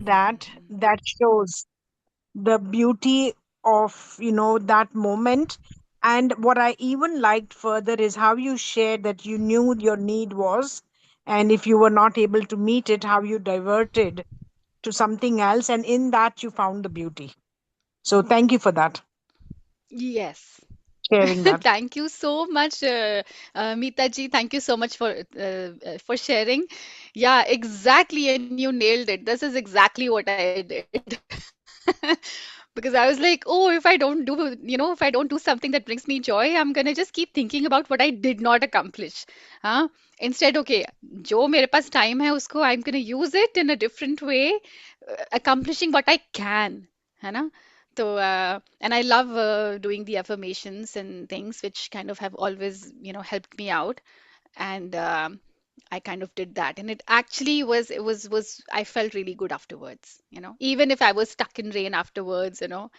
that shows the beauty of that moment. And what I even liked further is how you shared that you knew your need was, and if you were not able to meet it, how you diverted to something else, and in that you found the beauty. So thank you for that, Yes. sharing that. Thank you so much, Meeta ji. Thank you so much for sharing. Yeah, exactly, and you nailed it. This is exactly what I did. Because I was like, oh, if I don't do something that brings me joy, I'm gonna just keep thinking about what I did not accomplish. हाँ Instead, okay, जो मेरे पास time है उसको I'm gonna use it in a different way, accomplishing what I can, है ना? So, and I love doing the affirmations and things, which kind of have always, helped me out. And I kind of did that, and it actually was I felt really good afterwards. Even if I was stuck in rain afterwards. Now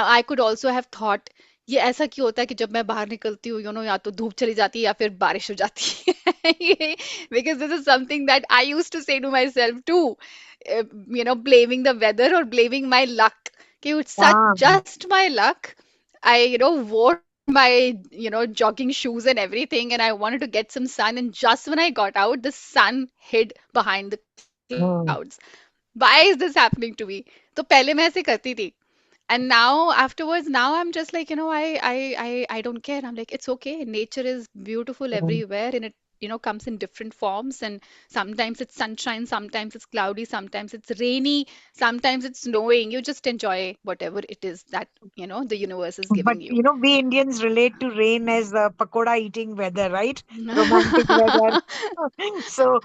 I could also have thought, ये ऐसा क्यों होता है कि जब मैं बाहर निकलती हूँ, या तो धूप चली जाती है या फिर बारिश हो जाती है. Because this is something that I used to say to myself too, blaming the weather or blaming my luck. कि it's such Ah, just my luck. I, wore my, jogging shoes and everything, and I wanted to get some sun. And just when I got out, the sun hid behind the clouds. mm. Why is this happening to me? तो पहले मैं ऐसे करती थी. And now afterwards, now I'm just like, I don't care. I'm like, it's okay. Nature is beautiful Mm. everywhere, and it, comes in different forms. And sometimes it's sunshine, sometimes it's cloudy, sometimes it's rainy, sometimes it's snowing. You just enjoy whatever it is that, the universe is But giving you. we Indians relate to rain as the pakoda eating weather, right? Romantic weather. So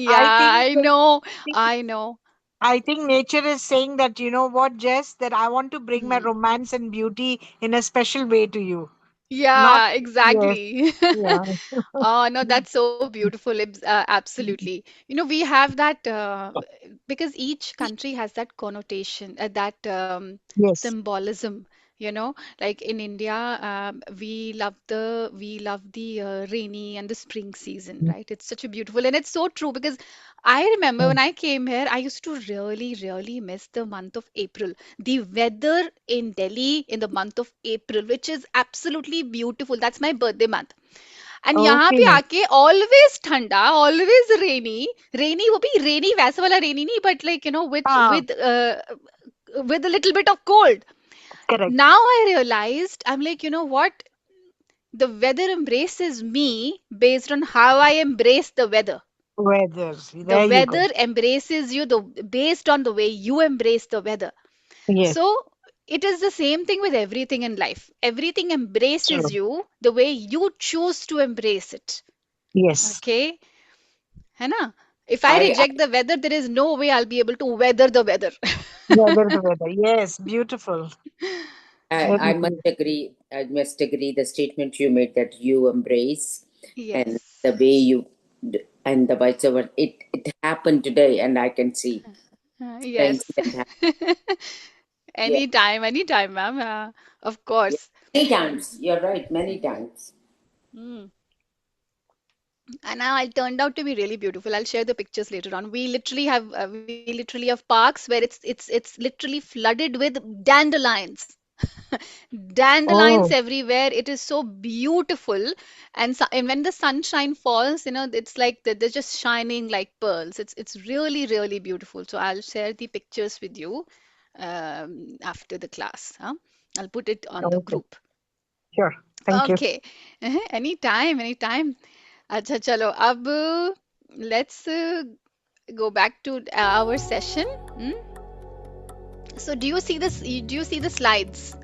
I Yeah, think I know. I know. I think nature is saying that, you know what, Jess, that I want to bring my Hmm. romance and beauty in a special way to you. Not, Yeah, yes, exactly. yeah. Oh, no, that's so beautiful. Absolutely. We have that because each country has that connotation, that Yes. symbolism. Like in India, we love the rainy and the spring season, Mm, right? It's such a beautiful, and it's so true because I remember mm. when I came here, I used to really, really miss the month of April. The weather in Delhi in the month of April, which is absolutely beautiful. That's my birthday month. And यहाँ पे Okay. आके always ठंडा, always rainy, rainy वो भी rainy वैसा वाला rainy नहीं, but like Ah, with a little bit of cold. correct. Now I realized, I'm like, you know what? The weather embraces me based on how I embrace the weather. Weather. The There you go. weather embraces you based on the way you embrace the weather. Yes, So it is the same thing with everything in life. Everything embraces true. you the way you choose to embrace it. Yes. Okay? है ना? If I I, reject the weather, there is no way I'll be able to weather the weather. Weather the weather. Yes, beautiful. I Very must true. agree. I must agree the statement you made that you embrace and Yes. the way and the vice versa. It happened today, and I can see the Yes. incident happened. Yeah, Anytime, ma'am. Of yeah. course. Many times. You're right. Many times. Mm. And now it turned out to be really beautiful. I'll share the pictures later on. We literally have parks where it's literally flooded with dandelions. Dandelions Oh, everywhere. It is so beautiful. And when the sunshine falls, it's like they're just shining like pearls. It's really, really beautiful. So I'll share the pictures with you after the class. Huh? I'll put it on the okay. group. Sure. Thank you. Okay. Anytime, anytime. अच्छा चलो अब let's go back to our session. Hmm? So do you see the slides?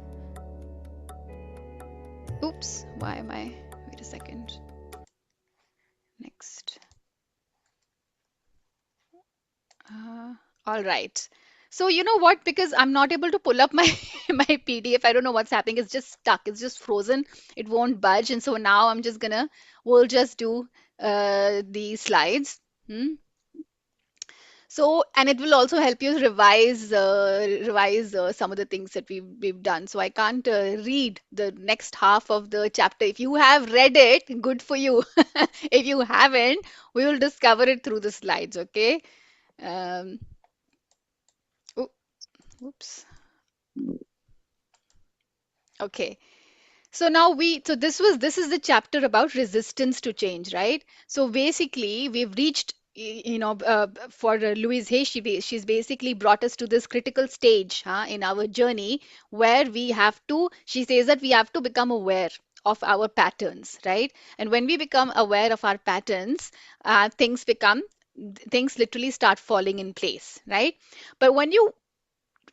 Oops, why am I? Wait a second. Next. Uh, all right. So you know what? Because I'm not able to pull up my my PDF. I don't know what's happening. It's just stuck. It's just frozen. It won't budge. And so now we'll just do the slides. Hmm? So, and it will also help you revise some of the things that we've done. So I can't read the next half of the chapter. If you have read it, good for you. If you haven't, we will discover it through the slides. Okay. Um, Oops. Okay. So now so this is the chapter about resistance to change, right? So basically, we've reached, for Louise Hay, she's basically brought us to this critical stage, in our journey where she says that we have to become aware of our patterns, right? And when we become aware of our patterns, things literally start falling in place, right? But when you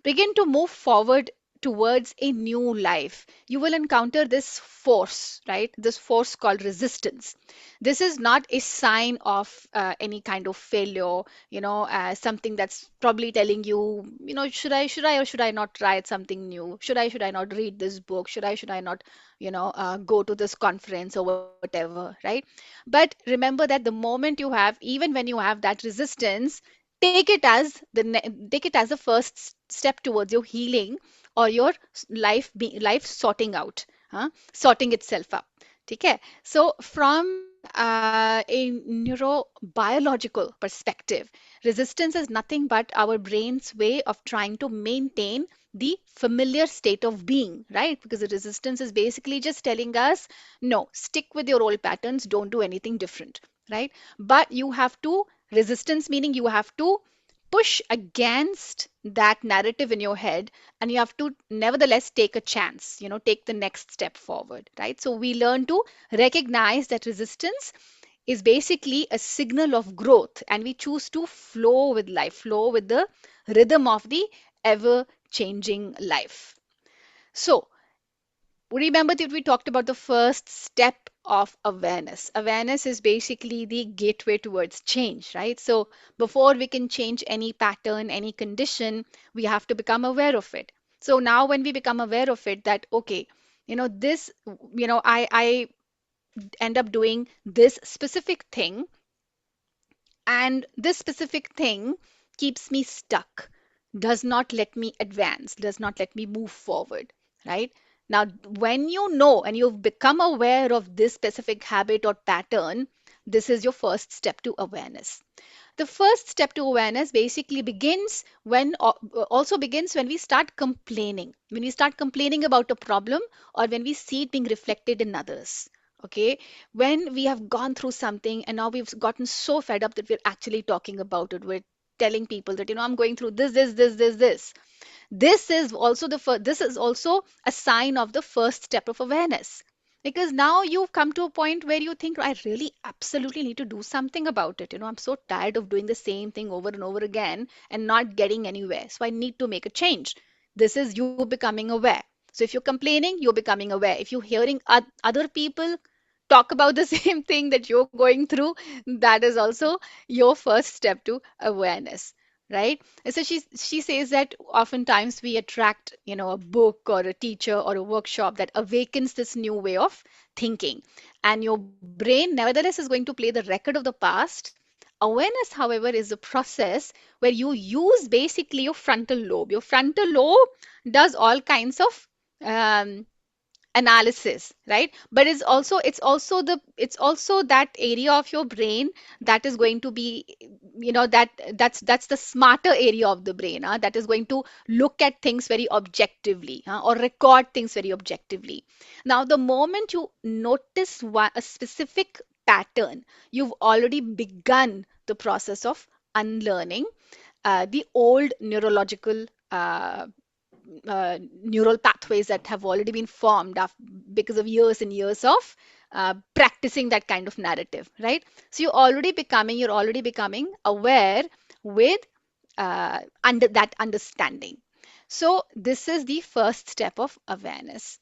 begin to move forward towards a new life, you will encounter this force, right? This force called resistance. This is not a sign of any kind of failure, something that's probably telling you, should I or should I not try something new? Should I not read this book? Should I not, go to this conference or whatever, right? But remember that the moment you have, even when you have that resistance, take it as a first step towards your healing or your life sorting out, sorting itself up. ठीक है? So from a neurobiological perspective, resistance is nothing but our brain's way of trying to maintain the familiar state of being, right? Because the resistance is basically just telling us, no, stick with your old patterns, don't do anything different, right? But you have to, resistance meaning you have to push against that narrative in your head, and you have to nevertheless take a chance, take the next step forward, right? So we learn to recognize that resistance is basically a signal of growth, and we choose to flow with life, flow with the rhythm of the ever changing life. So remember that we talked about the first step of awareness. Awareness is basically the gateway towards change, right? So before we can change any pattern, any condition, we have to become aware of it. So now when we become aware of it, that okay, this, I end up doing this specific thing, and this specific thing keeps me stuck, does not let me advance, does not let me move forward, right? Now, when you know and you've become aware of this specific habit or pattern, this is your first step to awareness. The first step to awareness basically also begins when we start complaining, when we start complaining about a problem, or when we see it being reflected in others. Okay, when we have gone through something and now we've gotten so fed up that we're actually talking about it, we're telling people that, I'm going through this. This is also a sign of the first step of awareness, because now you've come to a point where you think, I really absolutely need to do something about it. I'm so tired of doing the same thing over and over again and not getting anywhere, so I need to make a change. This is you becoming aware. So if you're complaining, you're becoming aware. If you're hearing other people talk about the same thing that you're going through, that is also your first step to awareness, right? And so she says that oftentimes we attract, a book or a teacher or a workshop that awakens this new way of thinking, and your brain nevertheless is going to play the record of the past. Awareness, however, is a process where you use basically your frontal lobe. Your frontal lobe does all kinds of um, analysis, right? But it's also that area of your brain that is going to be, that's the smarter area of the brain, that is going to look at things very objectively, or record things very objectively. Now the moment you notice a specific pattern, you've already begun the process of unlearning the old neural pathways that have already been formed because of years and years of practicing that kind of narrative, right? So you're already becoming aware with under that understanding. So this is the first step of awareness.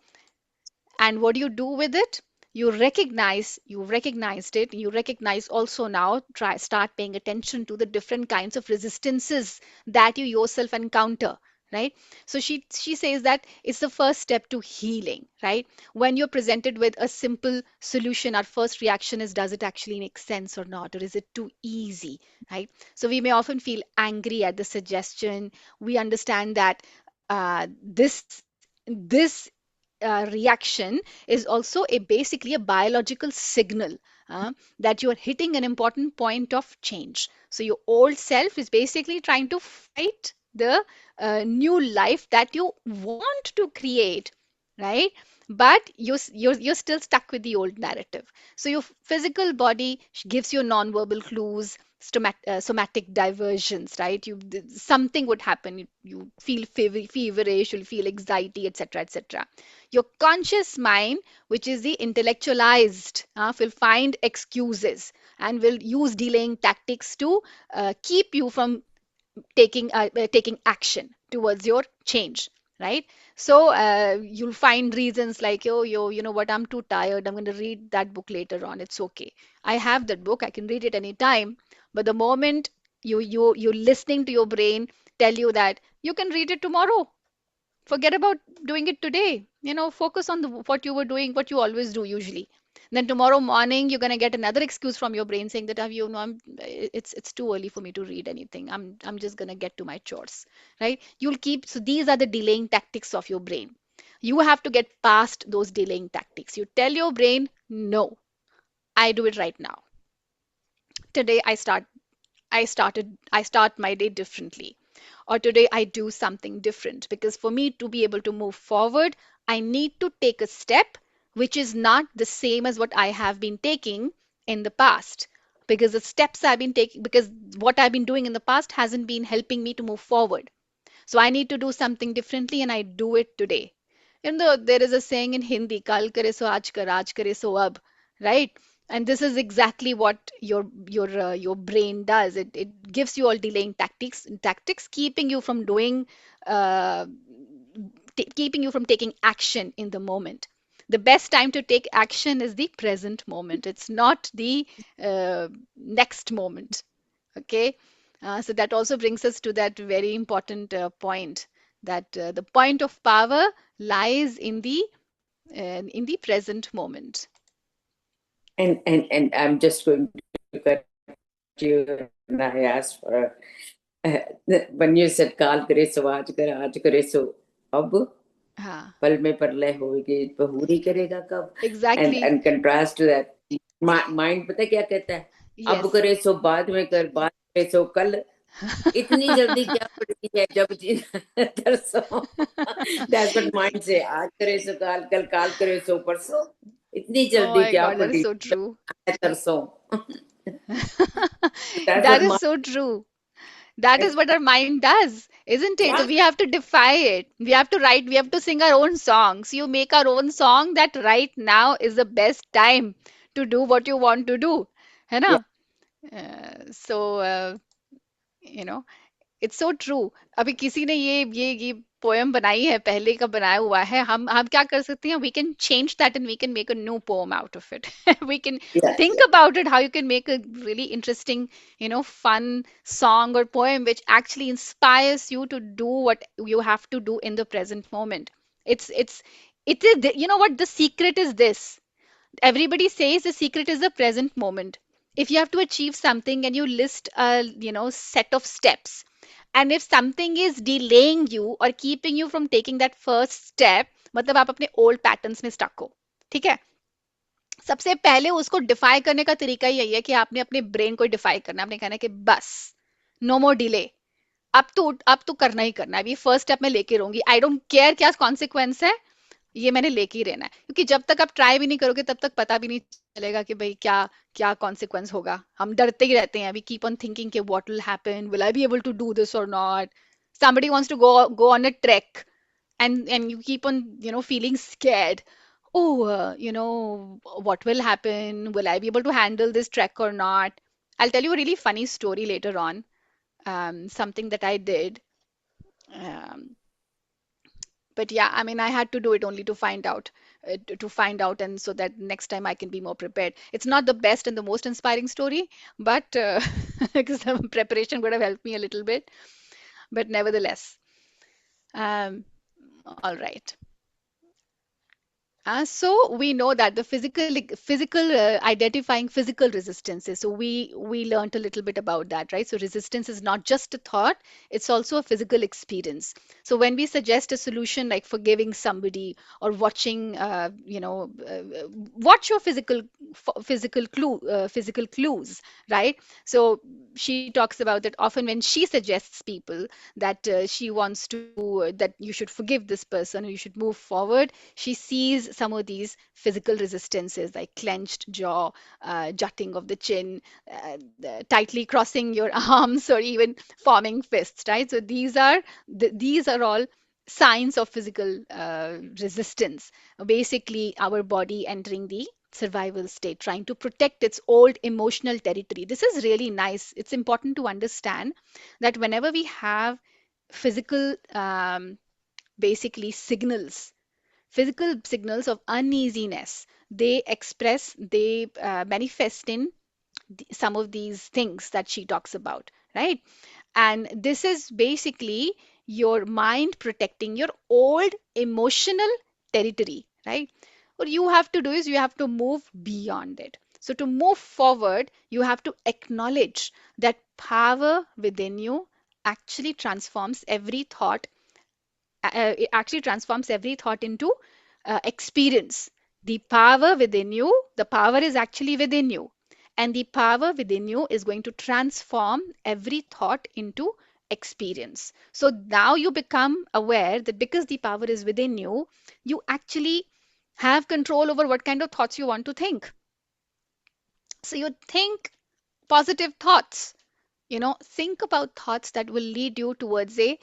And what do you do with it? You recognized it, you recognize also. Now start paying attention to the different kinds of resistances that you yourself encounter, right? So she says that it's the first step to healing, right? When you're presented with a simple solution, our first reaction is, does it actually make sense or not, or is it too easy, right? So we may often feel angry at the suggestion. We understand that this reaction is also basically a biological signal, that you're hitting an important point of change. So your old self is basically trying to fight the new life that you want to create, right? But you're still stuck with the old narrative. So your physical body gives you non-verbal clues, somatic diversions, right? Something would happen. You feel feverish, you'll feel anxiety, etc., etc. Your conscious mind, which is the intellectualized, will find excuses and will use delaying tactics to keep you from taking action towards your change, right? So you'll find reasons like, oh, you know what, I'm too tired, I'm going to read that book later on, it's okay, I have that book, I can read it anytime. But the moment you're listening to your brain tell you that you can read it tomorrow, forget about doing it today, focus on what you were doing, what you always do usually. Then tomorrow morning you're going to get another excuse from your brain saying that, it's too early for me to read anything, I'm just going to get to my chores, right? You'll keep, so these are the delaying tactics of your brain. You have to get past those delaying tactics. You tell your brain, no, I do it right now. Today I start my day differently, or today I do something different, because for me to be able to move forward, I need to take a step which is not the same as what I have been taking in the past, because the steps I've been taking, because what I've been doing in the past hasn't been helping me to move forward. So I need to do something differently, and I do it today. There is a saying in Hindi, kal kare so aaj kare so ab, right? And this is exactly what your brain does. It gives you all delaying tactics, uh, keeping you from taking action in the moment. The best time to take action is the present moment. It's not the next moment. Okay. So that also brings us to that very important point, that the point of power lies in the present moment. And I'm just going to cut you. And I asked for when you said काल करे सो आज करे सो अब हाँ, पल में प्रलय होगी बहुरी करेगा कब. exactly. And contrast to that, mind पता क्या कहता है, अब Yes. करे सो बाद में कर, बाद करे सो कल. इतनी जल्दी क्या पड़ती है जब तरसो. That's what mind say. आज करे सो काल, कल काल करे सो परसों. इतनी Oh जल्दी my क्या God, that is पड़ी so true. तरसों. That's That what is mind. so true. That is what our mind does, isn't it? So Yeah. we have to defy it. We have to write, we have to sing our own songs. You make our own song that right now is the best time to do what you want to do. है Yeah. ना? So you know, it's so true. अभी किसी ने ये poem बनाई है, पहले का बनाया हुआ है, हम क्या कर सकते हैं, we can change that and we can make a new poem out of it. We can Yeah. think about it, how you can make a really interesting, fun song or poem which actually inspires you to do what you have to do in the present moment. It's it is you know what the secret is this. Everybody says the secret is the present moment. If you have to achieve something and you list a set of steps, and if something is delaying you or keeping you from taking that first step, मतलब आप अपने old patterns में stuck हो, ठीक है? सबसे पहले उसको डिफाई करने का तरीका यही है कि आपने अपने ब्रेन को डिफाई करना है. आपने कहना है कि बस, नो मोर डिले, अब तो करना ही करना है, अभी फर्स्ट स्टेप मैं लेके रहूंगी, आई डोंट केयर क्या कॉन्सिक्वेंस है, ये मैंने लेके ही रहना है. क्योंकि जब तक आप ट्राई भी नहीं करोगे तब तक पता भी नहीं चलेगा कि भाई क्या क्या कॉन्सिक्वेंस होगा. हम डरते ही रहते हैं, वी कीप ऑन थिंकिंग कि what will happen, will I be able to do this और not. somebody wants to go on a trek, and you keep on feeling scared. Oh, what will happen, will I be able to handle this trek or not? I'll tell you a really funny story later on, something that I did. um, but yeah, I mean, I had to do it only to find out, and so that next time I can be more prepared. It's not the best and the most inspiring story, but because the preparation would have helped me a little bit, but nevertheless. um, all right. So we know that the physical identifying physical resistances. So we learned a little bit about that, right? So resistance is not just a thought; it's also a physical experience. So when we suggest a solution like forgiving somebody or watching, watch your physical clues, right? So she talks about that often when she suggests people that she wants to that you should forgive this person or you should move forward, she sees some of these physical resistances like clenched jaw, jutting of the chin, tightly crossing your arms, or even forming fists, right? So these are all signs of physical resistance. Basically, our body entering the survival state, trying to protect its old emotional territory. This is really nice. It's important to understand that whenever we have physical basically physical signals of uneasiness, they manifest in some of these things that she talks about, right? And this is basically your mind protecting your old emotional territory, right? What you have to do is you have to move beyond it. So to move forward, you have to acknowledge that power within you actually transforms every thought it actually transforms every thought into experience. The power within you, the power is actually within you. And the power within you is going to transform every thought into experience. So now you become aware that because the power is within you, you actually have control over what kind of thoughts you want to think. So you think positive thoughts, think about thoughts that will lead you towards a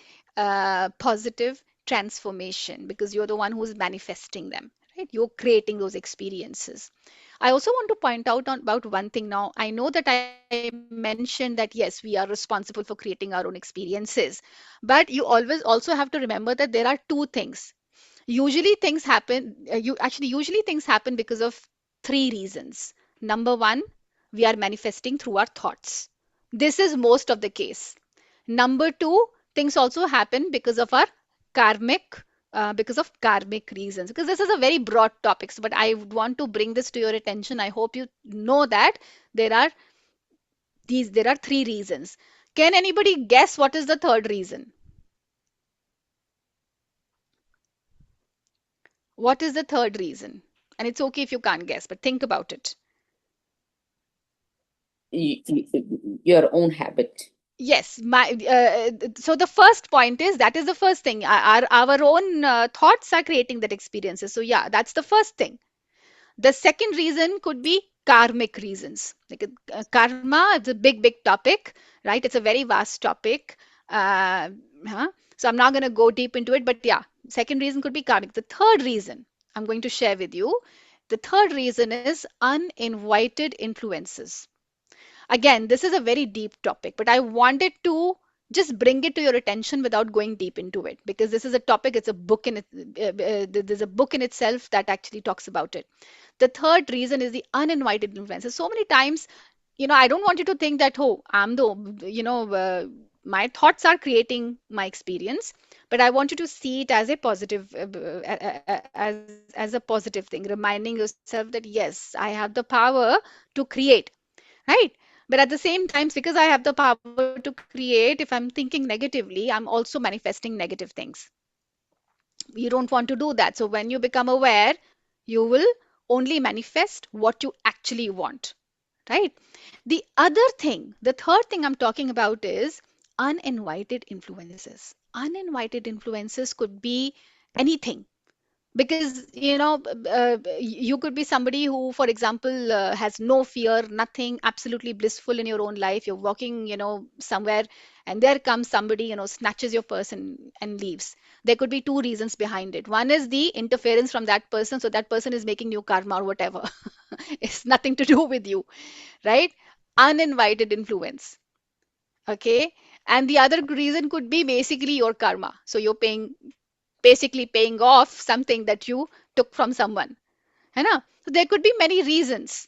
positive transformation because you're the one who's manifesting them, right? You're creating those experiences. I also want to point out about one thing now. I know that I mentioned that yes, we are responsible for creating our own experiences, but you always also have to remember that there are two things. Usually things happen because of three reasons. Number one, we are manifesting through our thoughts. This is most of the case. Number two, things also happen karmic, because of karmic reasons. Because this is a very broad topic, but I would want to bring this to your attention. I hope you know that there are there are three reasons. Can anybody guess what is the third reason? What is the third reason? And it's okay if you can't guess, but think about it. Your own habit. Yes, so the first point is that is the first thing. Our own thoughts are creating that experiences. So yeah, that's the first thing. The second reason could be karmic reasons. Like karma, it's a big topic, right? It's a very vast topic. Uh, So I'm not going to go deep into it, but yeah, second reason could be karmic. The third reason I'm going to share with you, the third reason is uninvited influences. Again, this is a very deep topic, but I wanted to just bring it to your attention without going deep into it because this is a topic, it's a book in it, there's a book in itself that actually talks about it. The third reason is the uninvited influences. So many times, I don't want you to think that, oh, my thoughts are creating my experience, but I want you to see it as a positive, as a positive thing, reminding yourself that yes, I have the power to create, right? But at the same time, because I have the power to create, if I'm thinking negatively, I'm also manifesting negative things. You don't want to do that. So when you become aware, you will only manifest what you actually want, right? The other thing, the third thing I'm talking about is uninvited influences. Uninvited influences could be anything because you could be somebody who, for example, has no fear, nothing, absolutely blissful in your own life. You're walking somewhere, and there comes somebody, snatches your purse and leaves. There could be two reasons behind it. One is the interference from that person, so that person is making you karma or whatever. It's nothing to do with you, right? Uninvited influence. Okay. And the other reason could be basically your karma, so you're basically paying off something that you took from someone. है ना? So there could be many reasons,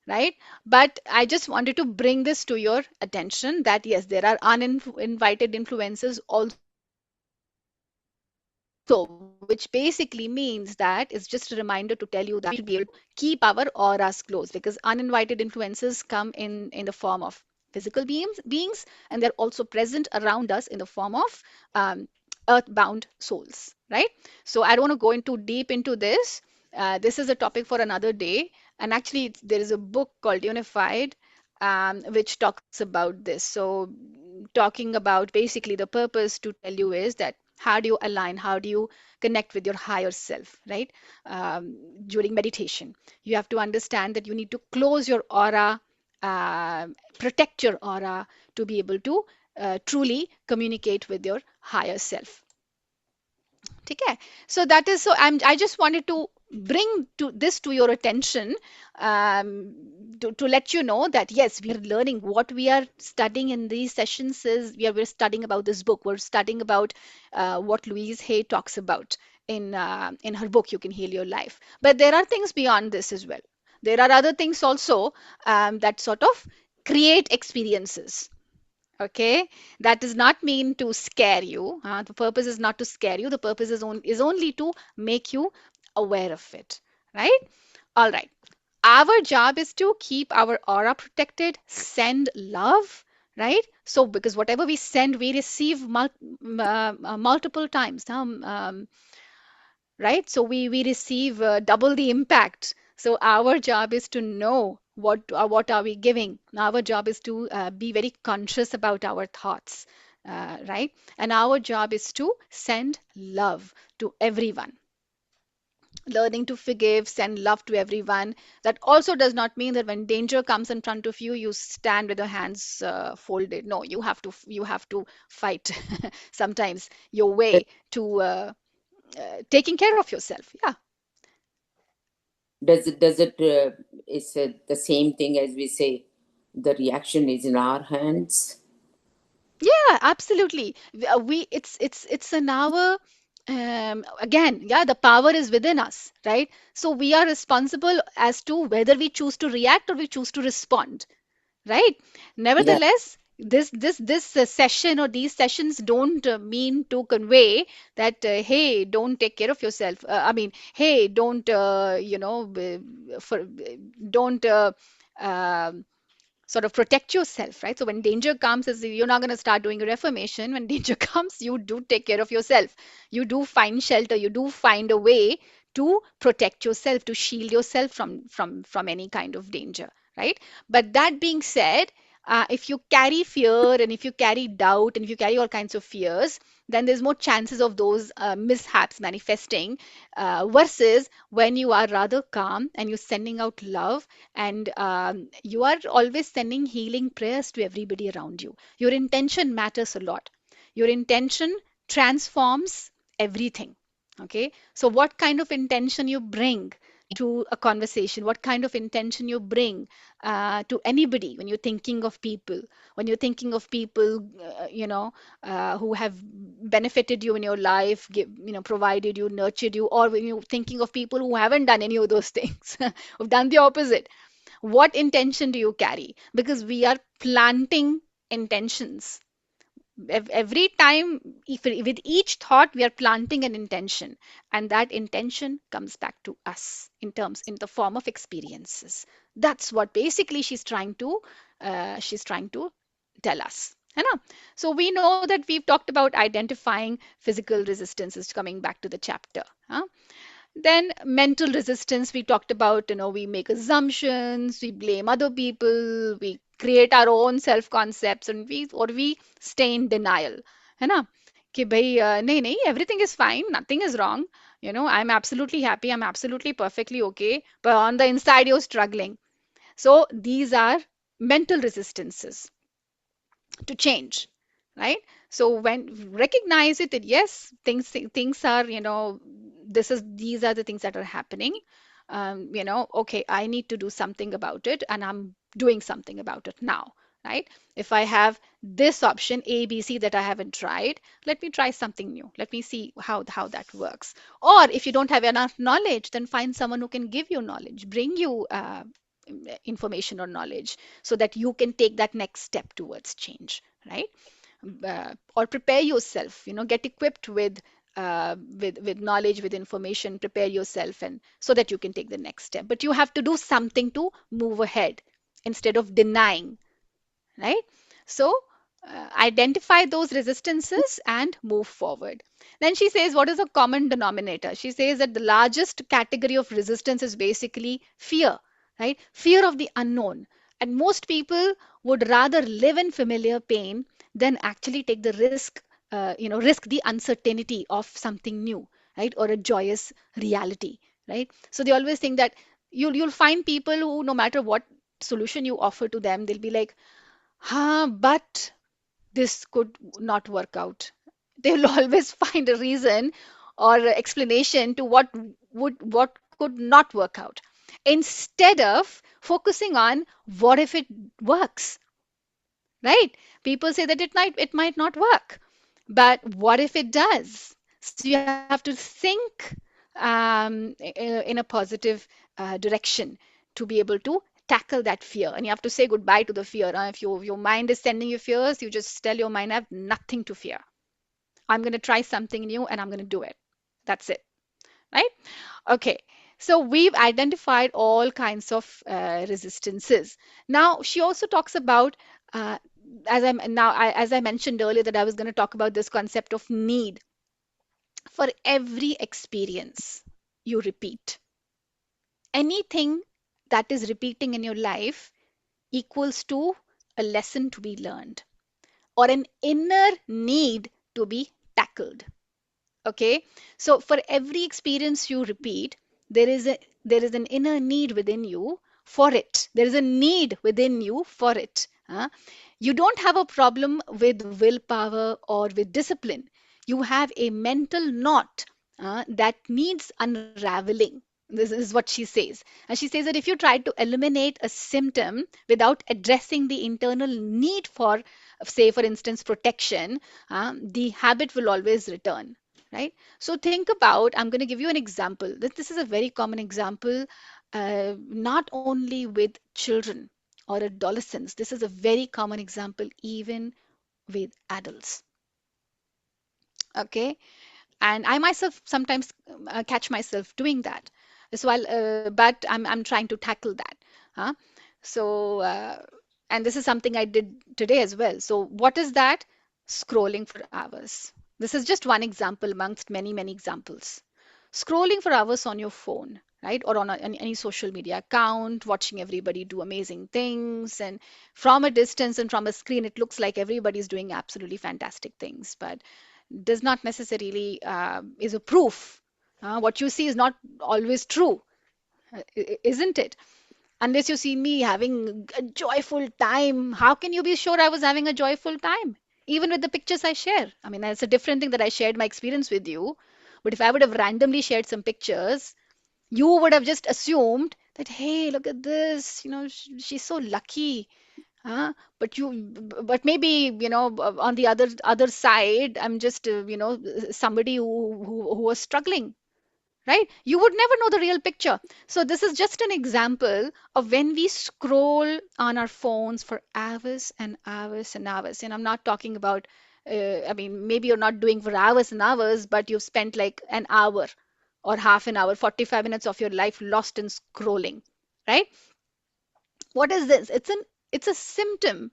right? But I just wanted to bring this to your attention that yes, there are uninvited influences also in our life. so, which basically means that it's just a reminder to tell you that we should be able to keep our auras closed, because uninvited influences come in the form of physical beings, and they're also present around us in the form of um, earthbound souls, right? So I don't want to go into deep into this. This is a topic for another day. And actually, there is a book called Unified, which talks about this. So, talking about basically the purpose to tell you is that how do you align, how do you connect with your higher self, right? During meditation, you have to understand that you need to close your aura, protect your aura to be able to truly communicate with your higher self. ठीक है? So that is, so I just wanted to bring to this to your attention, um, to let you know that yes, we are learning. What we are studying in these sessions is we're studying about this book. We're studying about what Louise Hay talks about in her book You Can Heal Your Life. But there are things beyond this as well. There are other things also, that sort of create experiences. Okay, that does not mean to scare you. The purpose is not to scare you. The purpose is only to make you aware of it, right? All right. Our job is to keep our aura protected, send love, right? So, because whatever we send, we receive multiple times. Right? So we receive double the impact. So our job is to know what are we giving. Our job is to be very conscious about our thoughts, right? And our job is to send love to everyone. Learning to forgive, send love to everyone. That also does not mean that when danger comes in front of you, you stand with your hands folded. No, you have to fight sometimes your way to taking care of yourself. Yeah. Does it is the same thing as we say the reaction is in our hands? Yeah, absolutely. It's an hour. Again, yeah, the power is within us, right? So we are responsible as to whether we choose to react or we choose to respond, right? Yeah. Nevertheless, this session or these sessions don't mean to convey that hey, don't take care of yourself. I mean, hey, don't don't sort of protect yourself, right? So when danger comes, is you're not going to start doing a reformation. When danger comes, you do take care of yourself. You do find shelter. You do find a way to protect yourself, to shield yourself from any kind of danger, right? But that being said, if you carry fear and if you carry doubt and if you carry all kinds of fears, then there's more chances of those mishaps manifesting, versus when you are rather calm and you're sending out love, and you are always sending healing prayers to everybody around you. Your intention matters a lot. Your intention transforms everything. Okay, so what kind of intention you bring to a conversation, what kind of intention you bring to anybody when you're thinking of people, when you're thinking of people, who have benefited you in your life, provided you, nurtured you, or when you're thinking of people who haven't done any of those things, who've done the opposite, what intention do you carry? Because we are planting intentions every time. If with each thought we are planting an intention, and that intention comes back to us in the form of experiences. That's what basically she's trying to tell us, है ना? So we know that we've talked about identifying physical resistances, coming back to the chapter, huh? Then mental resistance, we talked about, we make assumptions, we blame other people, we create our own self concepts, and we stay in denial, है ना? कि भाई नहीं नहीं, everything is fine, nothing is wrong, I'm absolutely happy, I'm absolutely perfectly okay, but on the inside you're struggling. So these are mental resistances to change, right? So when recognize it that yes, things are, these are the things that are happening. Okay, I need to do something about it, and I'm doing something about it now, right? If I have this option A, B, C that I haven't tried, let me try something new. Let me see how that works. Or if you don't have enough knowledge, then find someone who can give you knowledge, bring you information or knowledge, so that you can take that next step towards change, right? Or prepare yourself, get equipped with with knowledge, with information, prepare yourself, and so that you can take the next step. But you have to do something to move ahead instead of denying, right? So identify those resistances and move forward. Then she says, what is a common denominator? She says that the largest category of resistance is basically fear, right? Fear of the unknown. And most people would rather live in familiar pain than actually take the risk, risk the uncertainty of something new, right? Or a joyous reality, right? So they always think that you'll find people who, no matter what solution you offer to them, they'll be like, but this could not work out. They will always find a reason or explanation to what could not work out, instead of focusing on what if it works, right? People say that it might not work, but what if it does? So you have to think in a positive direction to be able to tackle that fear, and you have to say goodbye to the fear. If your mind is sending you fears, you just tell your mind, I have nothing to fear. I'm going to try something new and I'm going to do it. That's it, right? Okay, so we've identified all kinds of resistances. Now, she also talks about, uh, as I mentioned earlier, that I was going to talk about this concept of need. For every experience you repeat, anything that is repeating in your life equals to a lesson to be learned or an inner need to be tackled. Okay, so for every experience you repeat, there is an inner need within you for it. There is a need within you for it. You don't have a problem with willpower or with discipline. You have a mental knot that needs unraveling. This is what she says. And she says that if you try to eliminate a symptom without addressing the internal need for, say, for instance, protection, the habit will always return, right? So think about, I'm going to give you an example. This is a very common example, not only with children or adolescents. This is a very common example even with adults. Okay, and I myself sometimes catch myself doing that. So but I'm trying to tackle that. Huh? So and this is something I did today as well. So what is that? Scrolling for hours. This is just one example amongst many, many examples. Scrolling for hours on your phone, right? Or on any social media account, watching everybody do amazing things. And from a distance and from a screen, it looks like everybody's doing absolutely fantastic things, but does not necessarily is a proof. What you see is not always true, isn't it? Unless you see me having a joyful time, how can you be sure I was having a joyful time? Even with the pictures I share. I mean, it's a different thing that I shared my experience with you. But if I would have randomly shared some pictures, you would have just assumed that, hey, look at this, she's so lucky. But maybe, on the other side, I'm just, somebody who was struggling, right? You would never know the real picture. So this is just an example of when we scroll on our phones for hours and hours and hours. And I'm not talking about, I mean, maybe you're not doing for hours and hours, but you've spent like an hour or half an hour, 45 minutes of your life lost in scrolling, right? What is this? It's a symptom,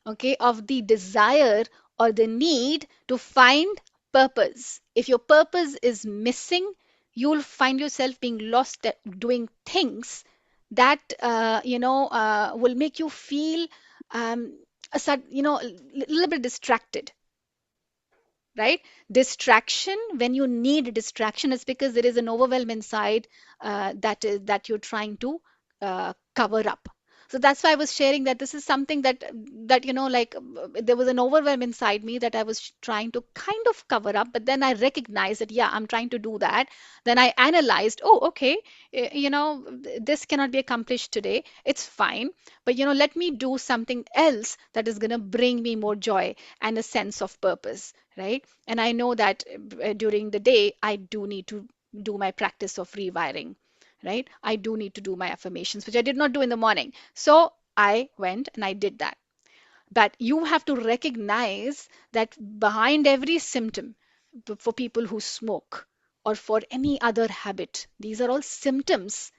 okay, of the desire or the need to find purpose. If your purpose is missing, you'll find yourself being lost at doing things that will make you feel a little bit distracted, right? Distraction, when you need distraction, is because there is an overwhelm inside that you're trying to cover up. So that's why I was sharing that this is something that like there was an overwhelm inside me that I was trying to kind of cover up, but then I recognized that, yeah, I'm trying to do that. Then I analyzed, oh, okay, this cannot be accomplished today, it's fine, but let me do something else that is going to bring me more joy and a sense of purpose, right? And I know that during the day I do need to do my practice of rewiring, right? I do need to do my affirmations, which I did not do in the morning. So I went and I did that. But you have to recognize that behind every symptom, for people who smoke or for any other habit. These are all symptoms,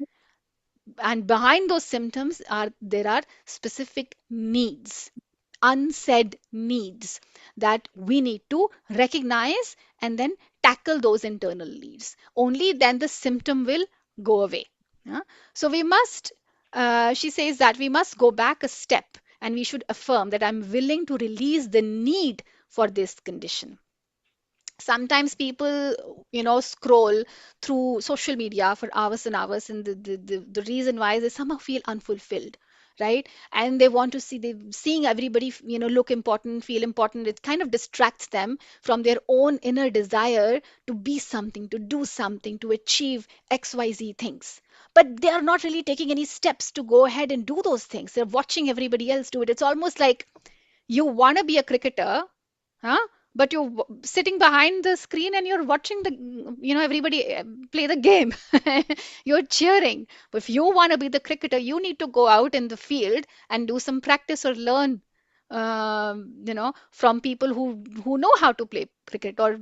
and behind those symptoms are there are specific needs, unsaid needs, that we need to recognize and then tackle those internal needs. Only then the symptom will go away. Yeah? So we must, she says that we must go back a step and we should affirm that I'm willing to release the need for this condition. Sometimes people, scroll through social media for hours and hours, and the reason why is they somehow feel unfulfilled, right? And they want to see, they seeing everybody, look important, feel important. It kind of distracts them from their own inner desire to be something, to do something, to achieve xyz things. But they are not really taking any steps to go ahead and do those things. They're watching everybody else do it. It's almost like you want to be a cricketer, huh? But you're sitting behind the screen and you're watching everybody play the game. You're cheering. But if you want to be the cricketer, you need to go out in the field and do some practice or learn, from people who know how to play cricket, or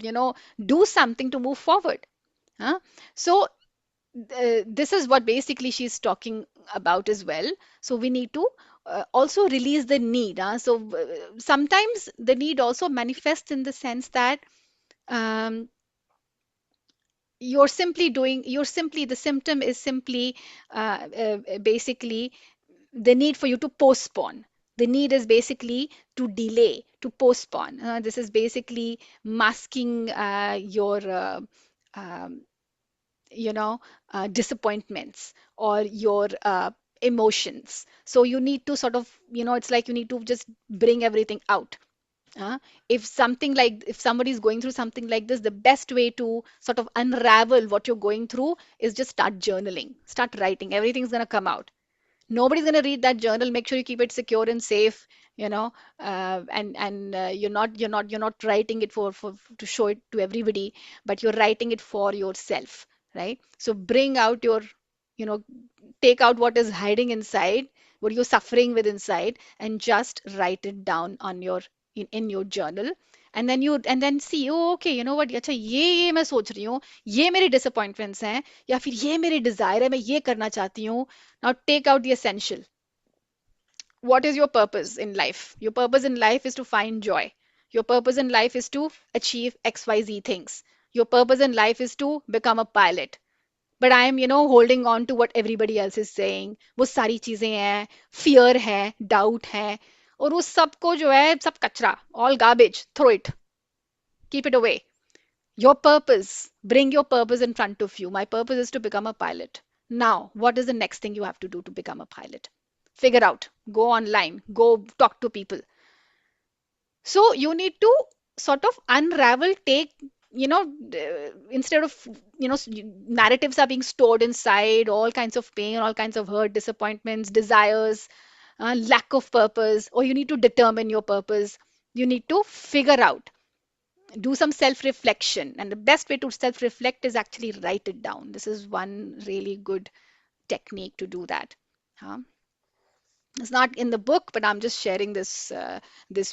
do something to move forward. Huh? So this is what basically she's talking about as well. So we need to also release the need. So sometimes the need also manifests in the sense that um, you're simply, the symptom is simply basically the need for you to postpone. The need is basically to delay, to postpone. This is basically masking your um, you know disappointments or your emotions. So you need to sort of, it's like you need to just bring everything out. If something like, if somebody is going through something like this, the best way to sort of unravel what you're going through is just start journaling, start writing. Everything's going to come out. Nobody's going to read that journal. Make sure you keep it secure and safe, and you're not writing it for to show it to everybody, but you're writing it for yourself, right? So bring out your, you know take out what is hiding inside, what you're suffering with inside, and just write it down on your, in your journal. And then see, oh, okay, you know what, अच्छा ये मैं सोच रही हूँ, ये मेरे disappointments हैं, या फिर ये मेरी desire है, मैं ये करना चाहती हूँ. Now take out the essential. What is your purpose in life? Your purpose in life is to find joy. Your purpose in life is to achieve XYZ things. Your purpose in life is to become a pilot. But I am, holding on to what everybody else is saying. वो सारी चीजें हैं, fear है, doubt है, और उस सबको जो है सब कचरा, all garbage, throw it, keep it away. Your purpose, bring your purpose in front of you. My purpose is to become a pilot. Now, what is the next thing you have to do to become a pilot? Figure out, go online, go talk to people. So you need to sort of unravel, take, instead of, narratives are being stored inside, all kinds of pain, all kinds of hurt, disappointments, desires, lack of purpose, or you need to determine your purpose. You need to figure out, do some self reflection. And the best way to self reflect is actually write it down. This is one really good technique to do that. Huh? It's not in the book, but I'm just sharing this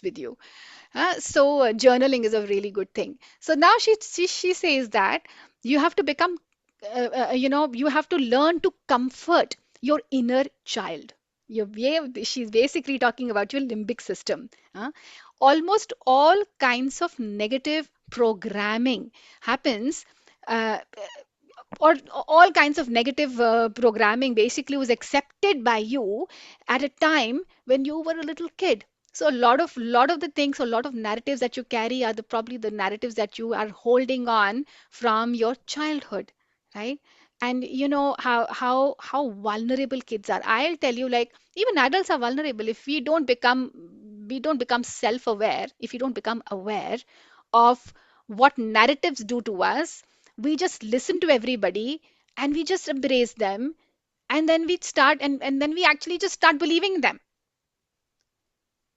with you. So journaling is a really good thing. So now she says that you have to become, you have to learn to comfort your inner child. She's basically talking about your limbic system. Almost all kinds of negative programming happens. Or all kinds of negative programming basically was accepted by you at a time when you were a little kid. So a lot of the things, a lot of narratives that you carry are probably the narratives that you are holding on from your childhood, right? And you know how vulnerable kids are. I'll tell you, like, even adults are vulnerable if we don't become self-aware, if we don't become aware of what narratives do to us. We just listen to everybody and we just embrace them, and then we start, and then we actually just start believing them.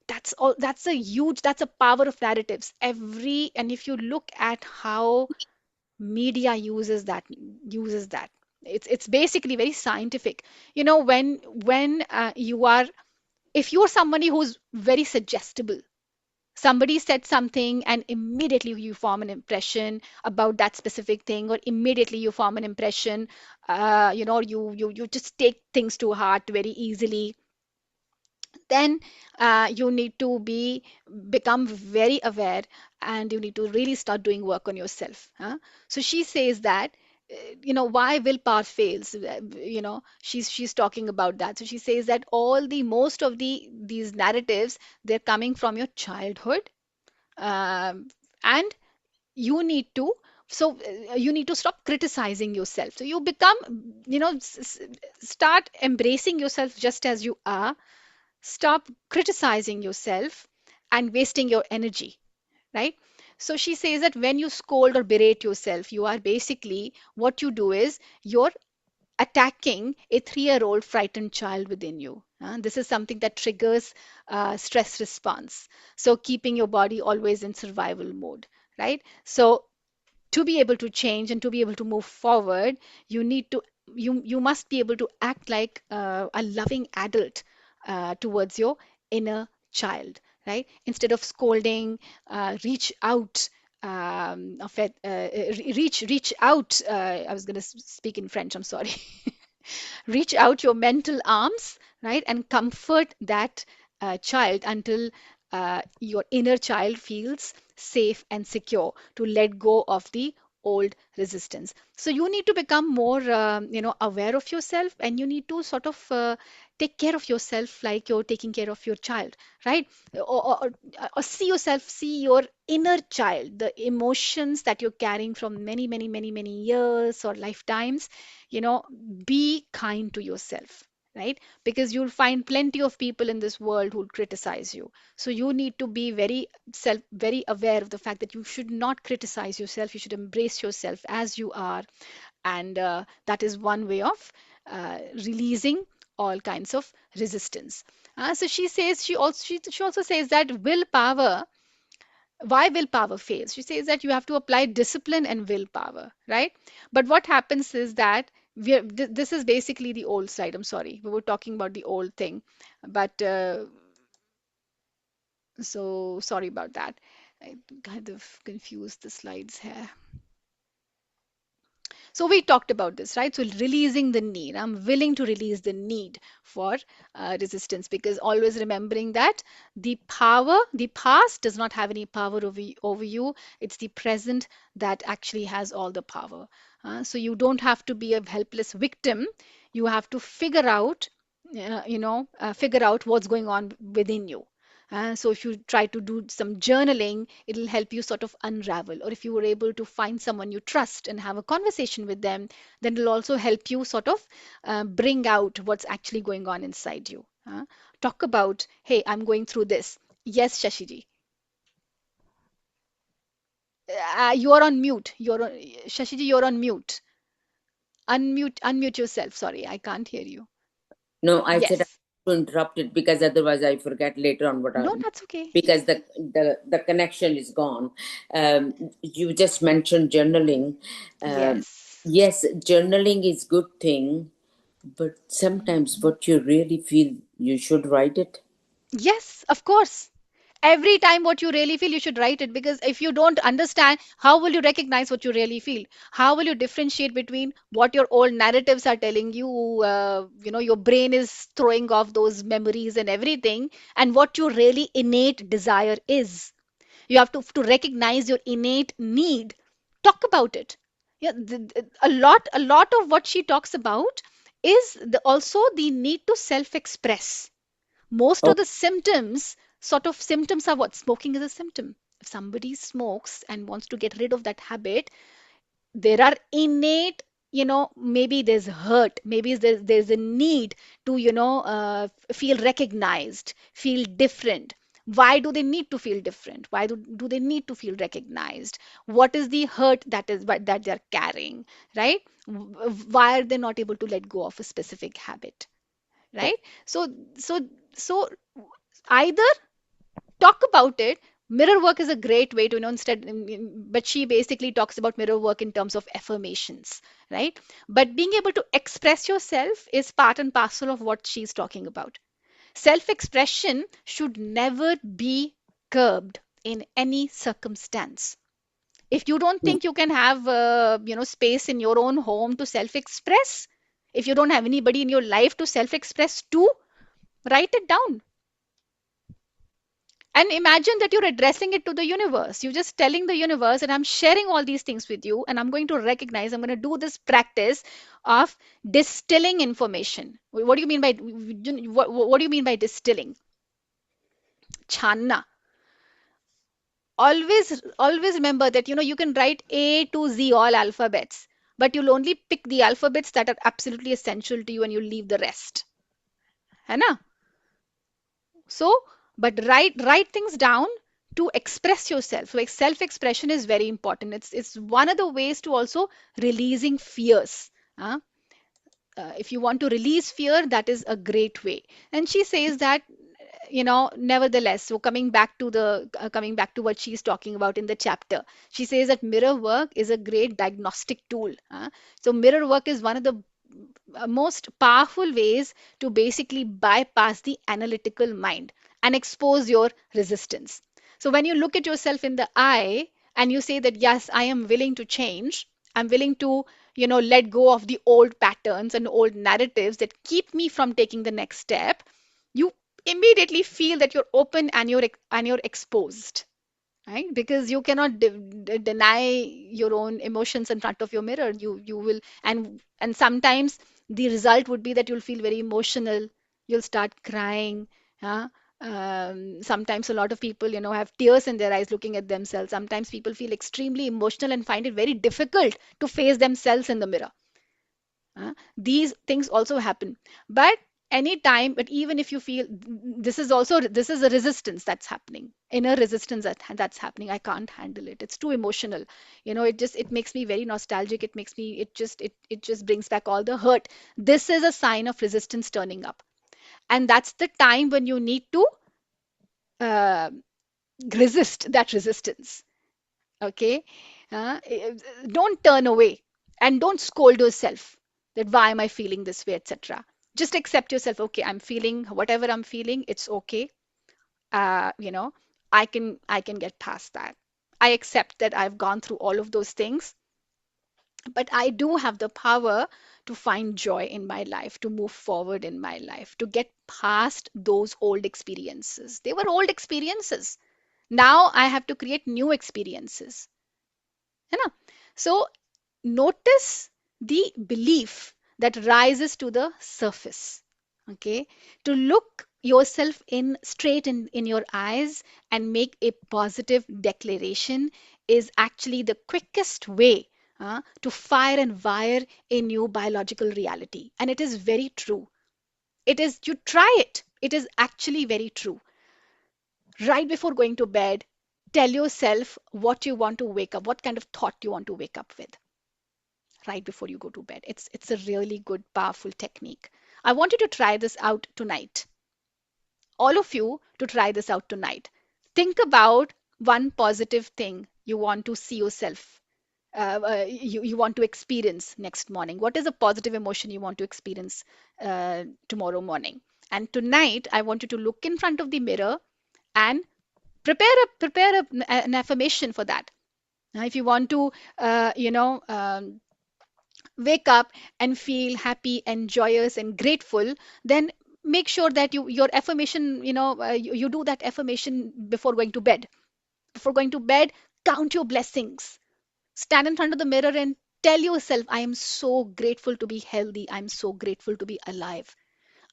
That's all. That's a power of narratives. And if you look at how media uses that, it's basically very scientific. When you are, if you're somebody who's very suggestible, Somebody said something and immediately you form an impression about that specific thing, or immediately you form an impression, you just take things to heart very easily. Then you need to become very aware, and you need to really start doing work on yourself, huh? So she says that why willpower fails. She's talking about that. So she says that all the most of these narratives, they're coming from your childhood, and you need to you need to stop criticizing yourself. So you become, start embracing yourself just as you are. Stop criticizing yourself and wasting your energy, right? So she says that when you scold or berate yourself, you are basically, what you do is you're attacking a 3-year-old frightened child within you. This is something that triggers stress response. So keeping your body always in survival mode, right? So to be able to change and to be able to move forward, you need to you must be able to act like a loving adult towards your inner child, right? Instead of scolding, reach out, reach out. I was going to speak in French, I'm sorry. Reach out your mental arms, right, and comfort that child until your inner child feels safe and secure to let go of the old resistance. So you need to become more, aware of yourself, and you need to sort of take care of yourself like you're taking care of your child, right? Or see yourself, see your inner child, the emotions that you're carrying from many, many, many, many years or lifetimes. Be kind to yourself, right? Because you'll find plenty of people in this world who'll criticize you. So you need to be very aware of the fact that you should not criticize yourself. You should embrace yourself as you are, and that is one way of releasing all kinds of resistance. So she says, she also says that willpower, why willpower fails. She says that you have to apply discipline and willpower, right? But what happens is that this is basically the old slide. I'm sorry, we were talking about the old thing, but so sorry about that. I kind of confused the slides here. So we talked about this, right? So releasing the need. I'm willing to release the need for resistance, because always remembering that the past does not have any power over you. It's the present that actually has all the power. So you don't have to be a helpless victim. You have to figure out what's going on within you. So if you try to do some journaling, it'll help you sort of unravel. Or if you were able to find someone you trust and have a conversation with them, then it'll also help you sort of bring out what's actually going on inside you. Talk about, hey, I'm going through this. Yes, Shashiji. You are on mute. Shashiji, you're on mute. Unmute yourself. Sorry, I can't hear you. No, I said I Yes. have to interrupt it because otherwise I forget later on what I, No, that's okay. because the connection is gone. You just mentioned journaling. Yes. Yes, journaling is good thing, but sometimes what you really feel, you should write it. Yes, of course. Every time what you really feel, you should write it, because if you don't understand, how will you recognize what you really feel? How will you differentiate between what your old narratives are telling you? Your brain is throwing off those memories and everything, and what your really innate desire is. You have to recognize your innate need. Talk about it. Yeah, a lot of what she talks about is also the need to self-express. Most Oh, of the symptoms are what? Smoking is a symptom. If somebody smokes and wants to get rid of that habit, there are innate, maybe there's hurt, maybe there's a need to, feel recognized, feel different. Why do they need to feel different? Why do they need to feel recognized? What is the hurt that they're carrying, right? Why are they not able to let go of a specific habit, right? So so so either talk about it. Mirror work is a great way to, but she basically talks about mirror work in terms of affirmations, right? But being able to express yourself is part and parcel of what she's talking about. Self expression should never be curbed in any circumstance. If you don't think you can have space in your own home to self express, if you don't have anybody in your life to self express to, write it down and imagine that you're addressing it to the universe. You're just telling the universe, and I'm sharing all these things with you, and I'm going to recognize, I'm going to do this practice of distilling information. What do you mean by what do you mean by distilling? Channa. Always remember that you can write A to Z all alphabets, but you'll only pick the alphabets that are absolutely essential to you and you'll leave the rest. है ना? So, but write things down to express yourself. So, like self expression is very important. It's one of the ways to also releasing fears. Huh? If you want to release fear, that is a great way. And she says that nevertheless, so coming back to what she's talking about in the chapter, she says that mirror work is a great diagnostic tool. So mirror work is one of the most powerful ways to basically bypass the analytical mind and expose your resistance. So when you look at yourself in the eye and you say that, yes, I am willing to change, I'm willing to, let go of the old patterns and old narratives that keep me from taking the next step, you immediately feel that you're open and you're exposed, right? Because you cannot deny your own emotions in front of your mirror. You will, and sometimes the result would be that you'll feel very emotional, you'll start crying. Huh? Sometimes a lot of people have tears in their eyes looking at themselves. Sometimes people feel extremely emotional and find it very difficult to face themselves in the mirror. These things also happen. But anytime, but even if you feel this is a resistance that's happening, inner resistance that's happening, I can't handle it, it's too emotional, it makes me very nostalgic, it just brings back all the hurt. This is a sign of resistance turning up, and that's the time when you need to uh, resist that resistance. Okay. Don't turn away and don't scold yourself that why am I feeling this way, etc. Just accept yourself. Okay, I'm feeling whatever I'm feeling, it's okay. uh, you know I can get past that. I accept that I've gone through all of those things, but I do have the power to find joy in my life, to move forward in my life, to get past those old experiences. They were old experiences. Now I have to create new experiences. है ना? So notice the belief that rises to the surface. Okay, to look yourself in straight in your eyes and make a positive declaration is actually the quickest way to fire and wire a new biological reality. And it is very true. It is, you try it. It is actually very true. Right before going to bed, tell yourself what you want to wake up, what kind of thought you want to wake up with right before you go to bed. It's a really good, powerful technique. I want you to try this out tonight. All of you to try this out tonight. Think about one positive thing you want to see yourself, you want to experience next morning. What is a positive emotion you want to experience tomorrow morning? And tonight, I want you to look in front of the mirror and an affirmation for that. Now, if you want to, wake up and feel happy and joyous and grateful, then make sure that your affirmation, you do that affirmation before going to bed. Before going to bed, count your blessings. Stand in front of the mirror and tell yourself, I am so grateful to be healthy. I'm so grateful to be alive.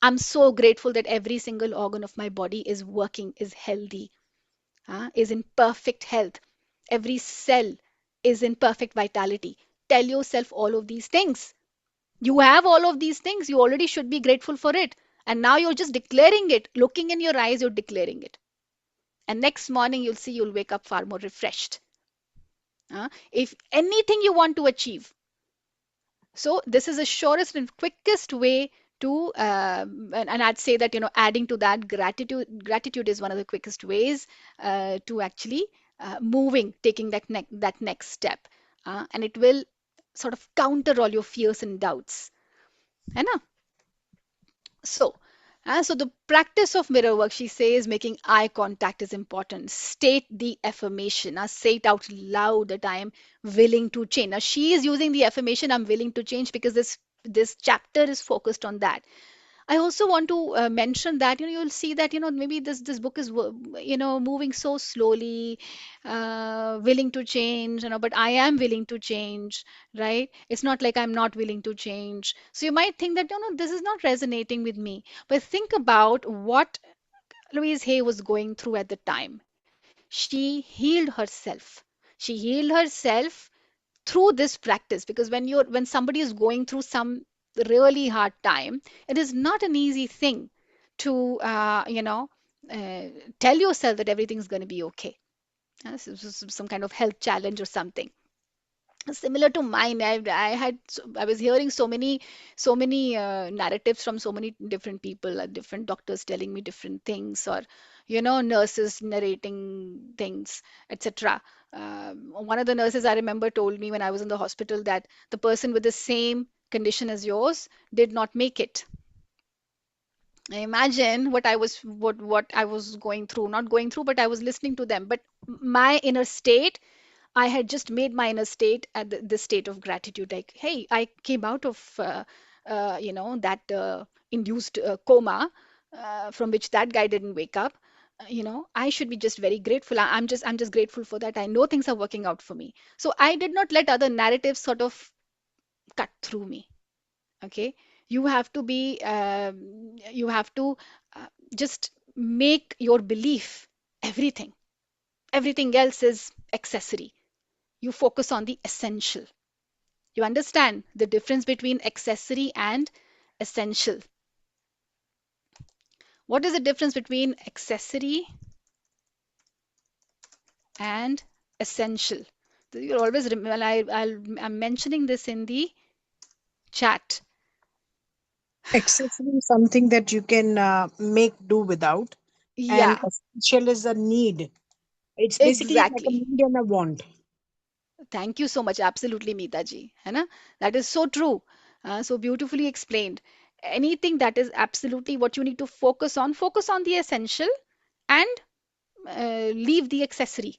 I'm so grateful that every single organ of my body is working, is healthy, is in perfect health. Every cell is in perfect vitality. Tell yourself all of these things. You have all of these things. You already should be grateful for it. And now you're just declaring it. Looking in your eyes, you're declaring it. And next morning, you'll see you'll wake up far more refreshed. If anything you want to achieve. So this is the surest and quickest way to, and I'd say that, adding to that, gratitude is one of the quickest ways to actually taking that next step. And it will sort of counter all your fears and doubts. है ना? So So the practice of mirror work, she says, making eye contact is important. State the affirmation. Say it out loud that I am willing to change. Now she is using the affirmation, I'm willing to change, because this chapter is focused on that. I also want to mention that you'll see that maybe this book is moving so slowly, willing to change, but I am willing to change, right? It's not like I'm not willing to change. So you might think that this is not resonating with me, but think about what Louise Hay was going through at the time. She healed herself. She healed herself through this practice, because when somebody is going through some really hard time, it is not an easy thing to uh, tell yourself that everything's going to be okay. Some kind of health challenge or something similar to mine. I was hearing so many narratives from so many different people, different doctors telling me different things, or nurses narrating things, etc. One of the nurses I remember told me when I was in the hospital that the person with the same condition as yours did not make it. Imagine what I was going through, not going through, but I was listening to them. But my inner state, I had just made my inner state at the state of gratitude. Like, hey, I came out of that induced coma, from which that guy didn't wake up. I should be just very grateful. I'm just grateful for that. I know things are working out for me. So I did not let other narratives sort of cut through me. Okay, you have to be you have to just make your belief everything. Everything else is accessory. You focus on the essential. You understand the difference between accessory and essential. What is the difference between accessory and essential? You'll always remember. I'm mentioning this in the chat. Accessory is something that you can make do without, and Yeah, essential is a need. It's basically like a exactly. need and a want. Thank you so much. Absolutely, Meeta ji. है ना? That is so true. So beautifully explained. Anything that is absolutely what you need to focus on the essential, and leave the accessory.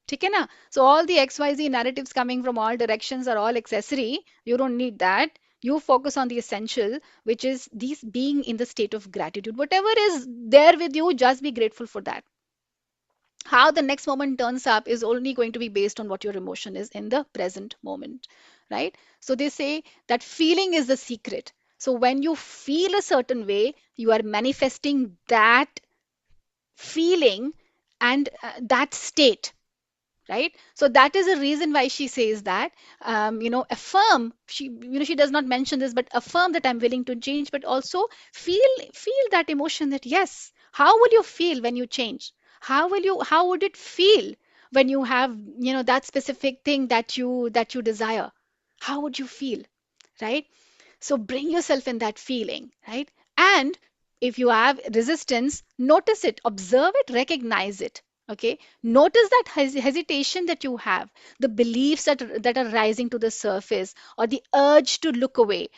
ठीक है ना? So all the XYZ narratives coming from all directions are all accessory. You don't need that. You focus on the essential, which is these being in the state of gratitude. Whatever is there with you, just be grateful for that. How the next moment turns up is only going to be based on what your emotion is in the present moment, right? So they say that feeling is the secret. So when you feel a certain way, you are manifesting that feeling and that state, right? So that is a reason why she says that, affirm. She does not mention this, but affirm that I'm willing to change, but also feel that emotion, that yes, how would you feel when you change? How would it feel when you have that specific thing that you desire? How would you feel, right? So bring yourself in that feeling, right? And if you have resistance, notice it, observe it, recognize it. Okay, notice that hesitation that you have, the beliefs that are rising to the surface, or the urge to look away.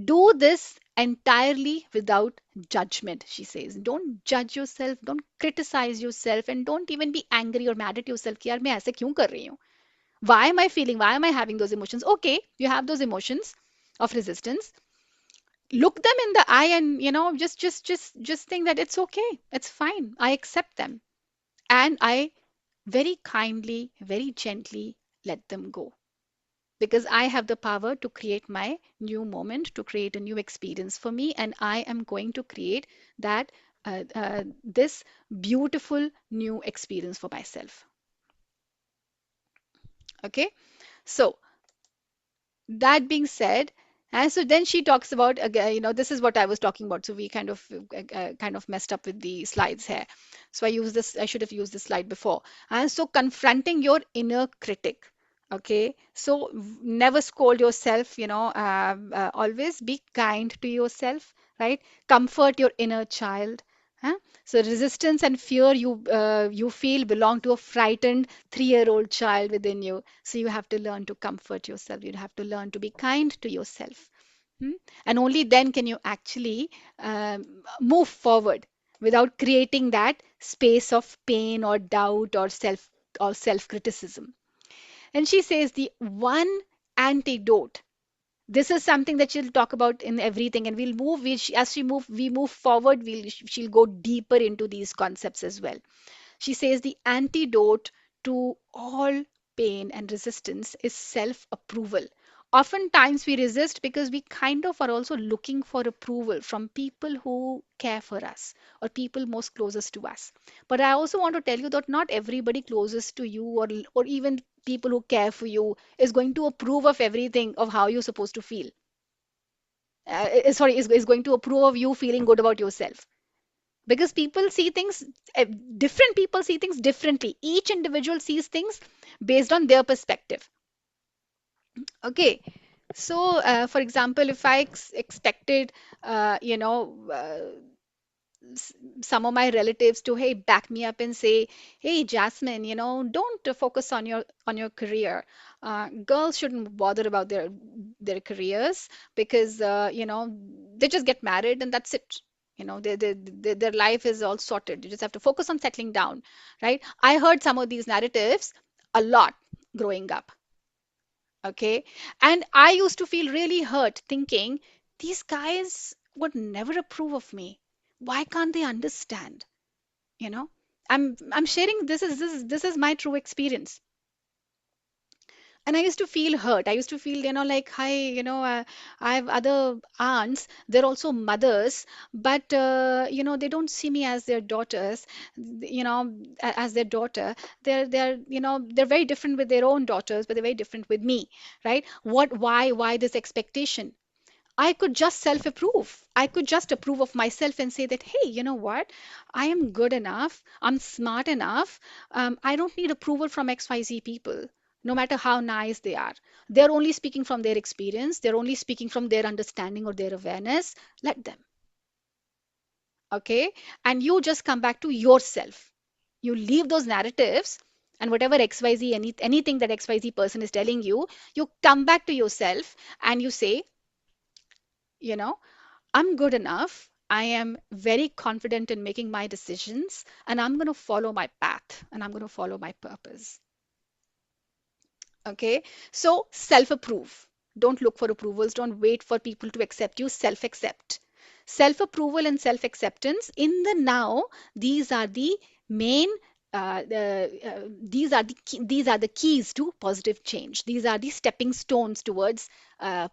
Do this entirely without judgment, she says. Don't judge yourself, don't criticize yourself, and don't even be angry or mad at yourself कि यार मैं ऐसे क्यों कर रही हूँ? Why am I feeling? Why am I having those emotions? Okay, you have those emotions of resistance. Look them in the eye, and just think that it's okay, it's fine, I accept them, and I very kindly, very gently let them go, because I have the power to create my new moment, to create a new experience for me, and I am going to create that this beautiful new experience for myself. Okay, so that being said, and so then she talks about, again, this is what I was talking about. So we kind of messed up with the slides here. So I should have used this slide before. And so confronting your inner critic. Okay, so never scold yourself, always be kind to yourself, right? Comfort your inner child. Huh? So resistance and fear you feel belong to a frightened 3-year-old child within you. So you have to learn to comfort yourself. You have to learn to be kind to yourself. Hmm? And only then can you actually move forward without creating that space of pain or doubt or self criticism. And she says the one antidote, this is something that she'll talk about in everything, and we'll move as we move forward, she'll go deeper into these concepts as well. She says the antidote to all pain and resistance is self approval. Oftentimes we resist because we kind of are also looking for approval from people who care for us or people most closest to us. But I also want to tell you that not everybody closest to you or even people who care for you is going to approve of everything of how you're supposed to feel. Is going to approve of you feeling good about yourself, because people see things, uh, different people see things differently. Each individual sees things based on their perspective. Okay. So for example, if I expected s- some of my relatives to, hey, back me up and say, hey Jasmine, don't focus on your career. Girls shouldn't bother about their careers, because they just get married and that's it. Their life is all sorted. You just have to focus on settling down, right? I heard some of these narratives a lot growing up. Okay. And I used to feel really hurt thinking these guys would never approve of me. Why can't they understand? You know, I'm sharing this is my true experience. And I used to feel hurt. I used to feel, like, hi, I have other aunts. They're also mothers, but they don't see me as their daughters. As their daughter, they're very different with their own daughters, but they're very different with me, right? Why this expectation? I could just self approve. I could just approve of myself and say that, hey, you know what? I am good enough. I'm smart enough. I don't need approval from XYZ people, no matter how nice they are. They're only speaking from their experience, they're only speaking from their understanding or their awareness. Let them. Okay. And you just come back to yourself. You leave those narratives and whatever XYZ, anything that XYZ person is telling you, you come back to yourself and you say, you know, I'm good enough. I am very confident in making my decisions, and I'm going to follow my path and I'm going to follow my purpose. Okay. So self approve. Don't look for approvals. Don't wait for people to accept you. Self accept. Self approval and self acceptance in the now, these are the main. These are the keys to positive change. These are the stepping stones towards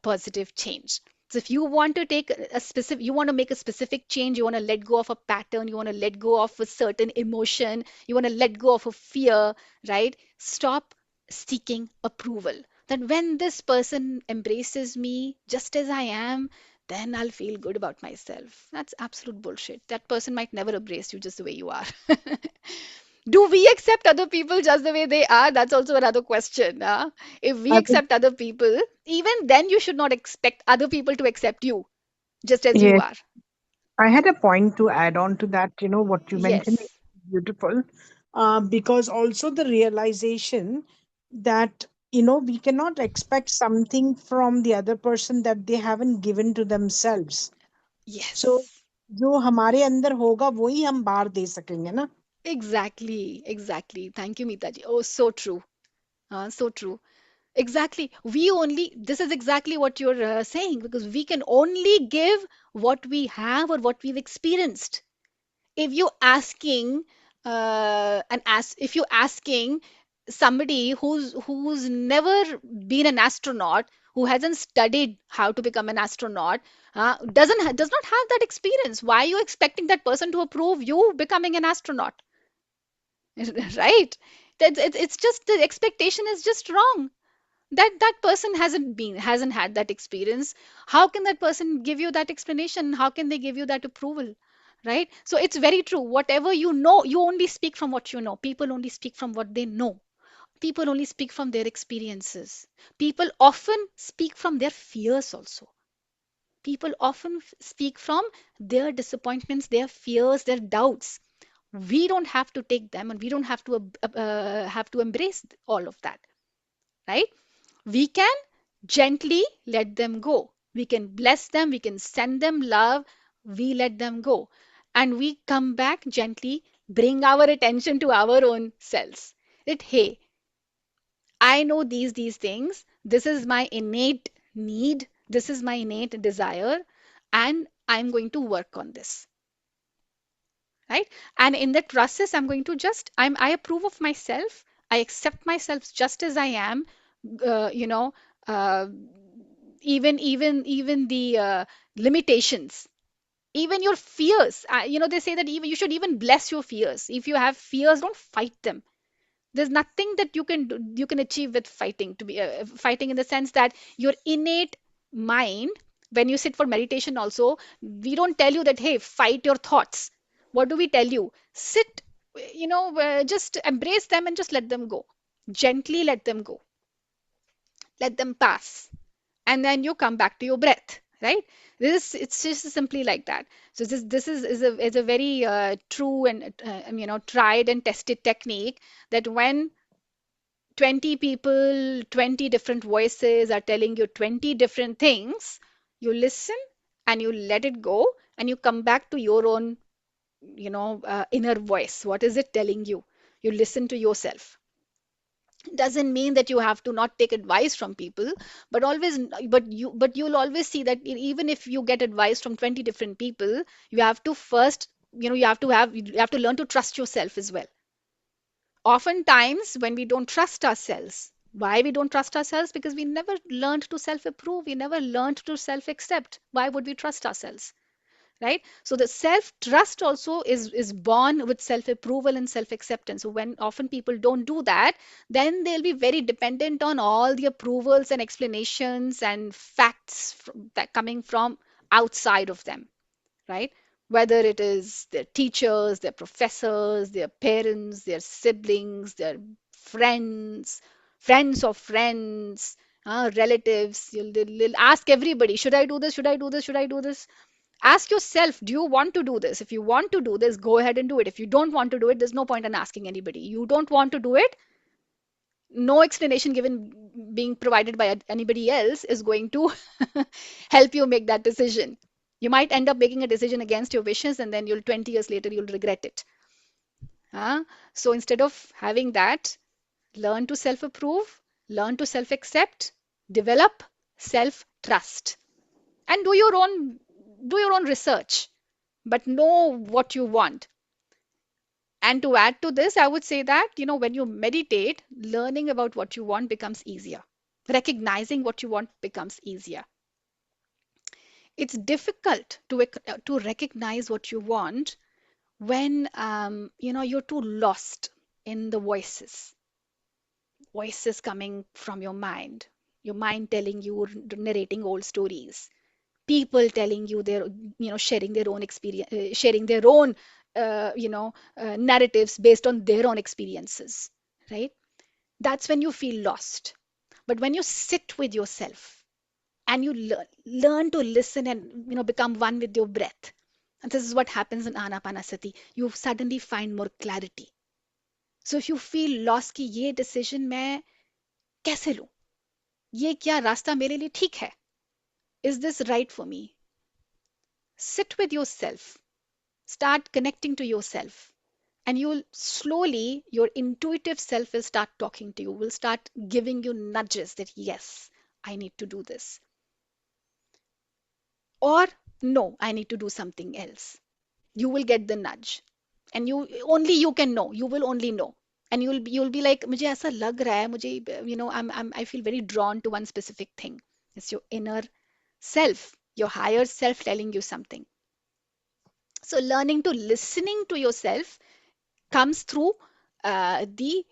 positive change. So if you want to take a specific, you want to make a specific change, you want to let go of a pattern, you want to let go of a certain emotion, you want to let go of a fear, right? Stop seeking approval. That when this person embraces me just as I am, then I'll feel good about myself. That's absolute bullshit. That person might never embrace you just the way you are. Do we accept other people just the way they are? That's also another question. If we I would, accept other people, even then you should not expect other people to accept you just as you yes, are. I had a point to add on to that. What you mentioned is Yes. beautiful, because also the realization that, we cannot expect something from the other person that they haven't given to themselves. So Yes. जो हमारे अंदर होगा वही हम बाहर दे सकेंगे ना. Exactly. Exactly. Thank you, Meeta ji. Oh, so true. So true. Exactly. This is exactly what you're saying, because we can only give what we have or what we've experienced. If you asking if you asking somebody who's never been an astronaut, who hasn't studied how to become an astronaut, does not have that experience, why are you expecting that person to approve you becoming an astronaut? Right? It's just the expectation is just wrong. That person hasn't had that experience. How can that person give you that explanation? How can they give you that approval? Right? So it's very true. Whatever you know, you only speak from what you know. People only speak from what they know. People only speak from their experiences. People often speak from their fears also. People often speak from their disappointments, their fears, their doubts. We don't have to take them, and we don't have to embrace all of that, right? We can gently let them go. We can bless them, we can send them love, we let them go. And we come back gently, bring our attention to our own selves. That, hey, I know these things. This is my innate need. This is my innate desire. And I'm going to work on this. Right? And in that process, I'm going to I approve of myself. I accept myself just as I am. Uh, you know, uh, even the limitations, even your fears. They say that even you should even bless your fears. If you have fears, don't fight them. There's nothing that you can achieve with fighting, to be fighting in the sense that your innate mind, when you sit for meditation also, we don't tell you that, hey, fight your thoughts. What do we tell you? Sit, just embrace them and just let them go. Gently let them go, let them pass, and then you come back to your breath, right? It's just simply like that. So this is a very true and tried and tested technique, that when 20 people, 20 different voices are telling you 20 different things, you listen and you let it go, and you come back to your own, inner voice. What is it telling you? You listen to yourself. Doesn't mean that you have to not take advice from people, but always, but you'll always see that even if you get advice from 20 different people, you have to first, you have to learn to trust yourself as well. Oftentimes when we don't trust ourselves, why we don't trust ourselves? Because we never learned to self approve, we never learned to self accept. Why would we trust ourselves? Right? So the self trust also is born with self approval and self acceptance. So when often people don't do that, then they'll be very dependent on all the approvals and explanations and facts that coming from outside of them, right? Whether it is their teachers, their professors, their parents, their siblings, their friends, friends of friends, relatives. You'll ask everybody, should I do this? Should I do this? Should I do this? Ask yourself, do you want to do this? If you want to do this, go ahead and do it. If you don't want to do it, there's no point in asking anybody. You don't want to do it, no explanation given being provided by anybody else is going to help you make that decision. You might end up making a decision against your wishes, and then you'll 20 years later you'll regret it. So instead of having that, learn to self approve, learn to self accept, develop self trust, and do your own research, but know what you want. And to add to this, I would say that, when you meditate, learning about what you want becomes easier. Recognizing what you want becomes easier. It's difficult to recognize what you want when you're too lost in the voices coming from your mind telling you, narrating old stories, people telling you their, sharing their own experience, sharing their own narratives based on their own experiences, right? That's when you feel lost. But when you sit with yourself and you learn to listen and, become one with your breath, and this is what happens in anapanasati, you suddenly find more clarity. So if you feel lost कि ये decision मैं कैसे लूं, ये क्या रास्ता मेरे लिए ठीक है, is this right for me, sit with yourself, start connecting to yourself, and you'll slowly, your intuitive self will start talking to you, will start giving you nudges that yes, I need to do this, or no, I need to do something else. You will get the nudge, and you can know, you will only know. And you'll be like, मुझे ऐसा लग रहा है, मुझे, I feel very drawn to one specific thing. It's your inner self, your higher self telling you something. So learning to listening to yourself comes through the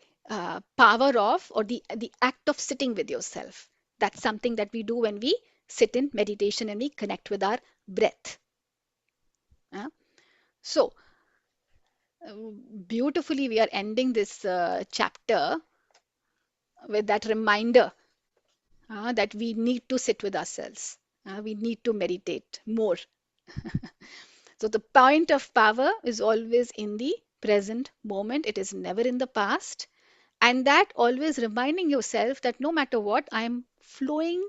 power of, or the act of sitting with yourself. That's something that we do when we sit in meditation and we connect with our breath. So beautifully, we are ending this chapter with that reminder that we need to sit with ourselves. We need to meditate more. So the point of power is always in the present moment. It is never in the past. And that always reminding yourself that no matter what, I am flowing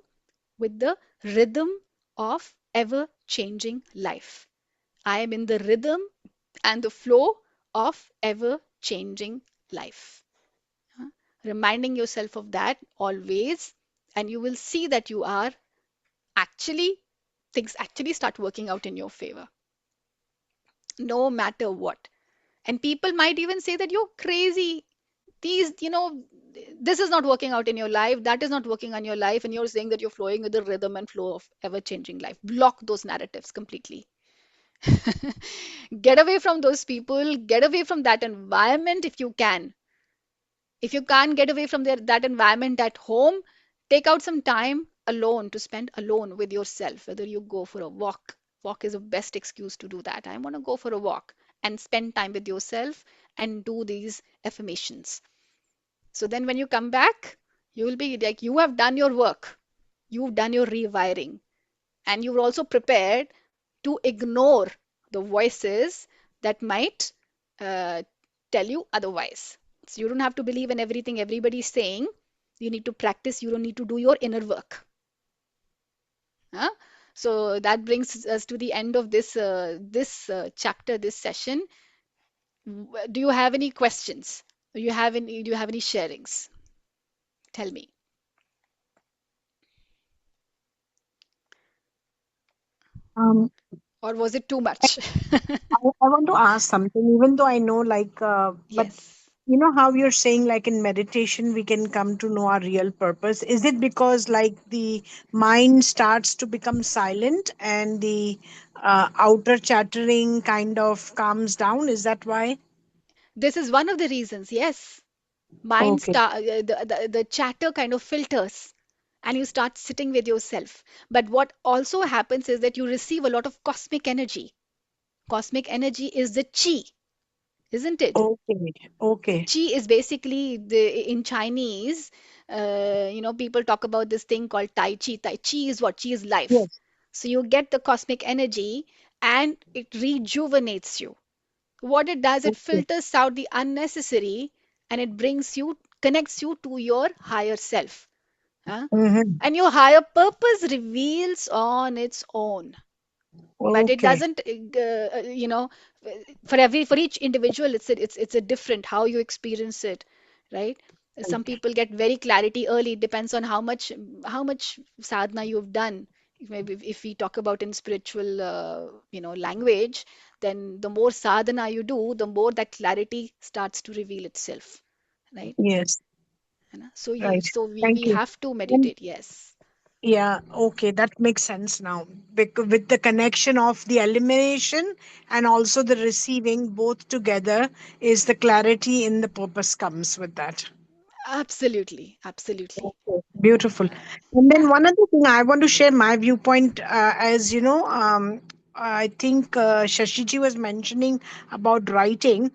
with the rhythm of ever changing life. I am in the rhythm and the flow of ever changing life. Huh? Reminding yourself of that always, and you will see that you are actually, things actually start working out in your favor, no matter what. And people might even say that you're crazy. This is not working out in your life, that is not working on your life, and you're saying that you're flowing with the rhythm and flow of ever changing life. Block those narratives completely. Get away from those people, get away from that environment if you can. If you can't get away from that environment at home, take out some time alone to spend alone with yourself. Whether you go for a walk, walk is the best excuse to do that. I want to go for a walk and spend time with yourself and do these affirmations. So then when you come back, you will be like, you have done your work, you've done your rewiring, and you're also prepared to ignore the voices that might uh, tell you otherwise. So you don't have to believe in everything everybody's saying. You need to practice, you don't need to do your inner work. Huh? So that brings us to the end of this chapter, this session. Do you have any questions? Do you have any sharings? Tell me. Um, Or was it too much? I want to ask something, even though I know, but Yes. you know how you're saying, like in meditation, we can come to know our real purpose. Is it because, like, the mind starts to become silent and the outer chattering kind of calms down? Is that why? This is one of the reasons, yes. Mind Okay. start the chatter kind of filters and you start sitting with yourself. But what also happens is that you receive a lot of cosmic energy. Cosmic energy is the chi, isn't it? Okay. Okay. Chi is basically the in Chinese, people talk about this thing called Tai Chi. Tai Chi is what? Chi is life. Yes. So you get the cosmic energy and it rejuvenates you. What it does, it Okay. filters out the unnecessary and it connects you to your higher self. Huh? Mm-hmm. And your higher purpose reveals on its own. But it Okay. doesn't, for each individual, it's a different how you experience it, right? Some Right. people get very clarity early. It depends on how much sadhana you've done. Maybe if we talk about in spiritual, language, then the more sadhana you do, the more that clarity starts to reveal itself, right? Yes. You know? So Right. we Thank you. have to And meditate. Yes. yeah, okay, that makes sense now. With the connection of the elimination and also the receiving both together is the clarity in the purpose comes with that. Absolutely, absolutely. Okay, beautiful. And then one other thing I want to share my viewpoint, as you know, I think Shashiji was mentioning about writing.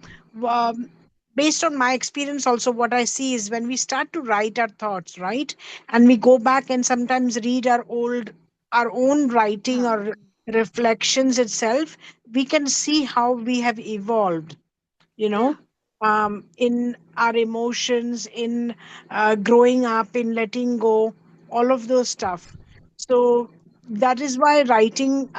Um, Based on my experience, also what I see is when we start to write our thoughts, right, and we go back and sometimes read our own writing Huh. or reflections itself, we can see how we have evolved, you Yeah. know, in our emotions, in growing up, in letting go, all of those stuff. So that is why writing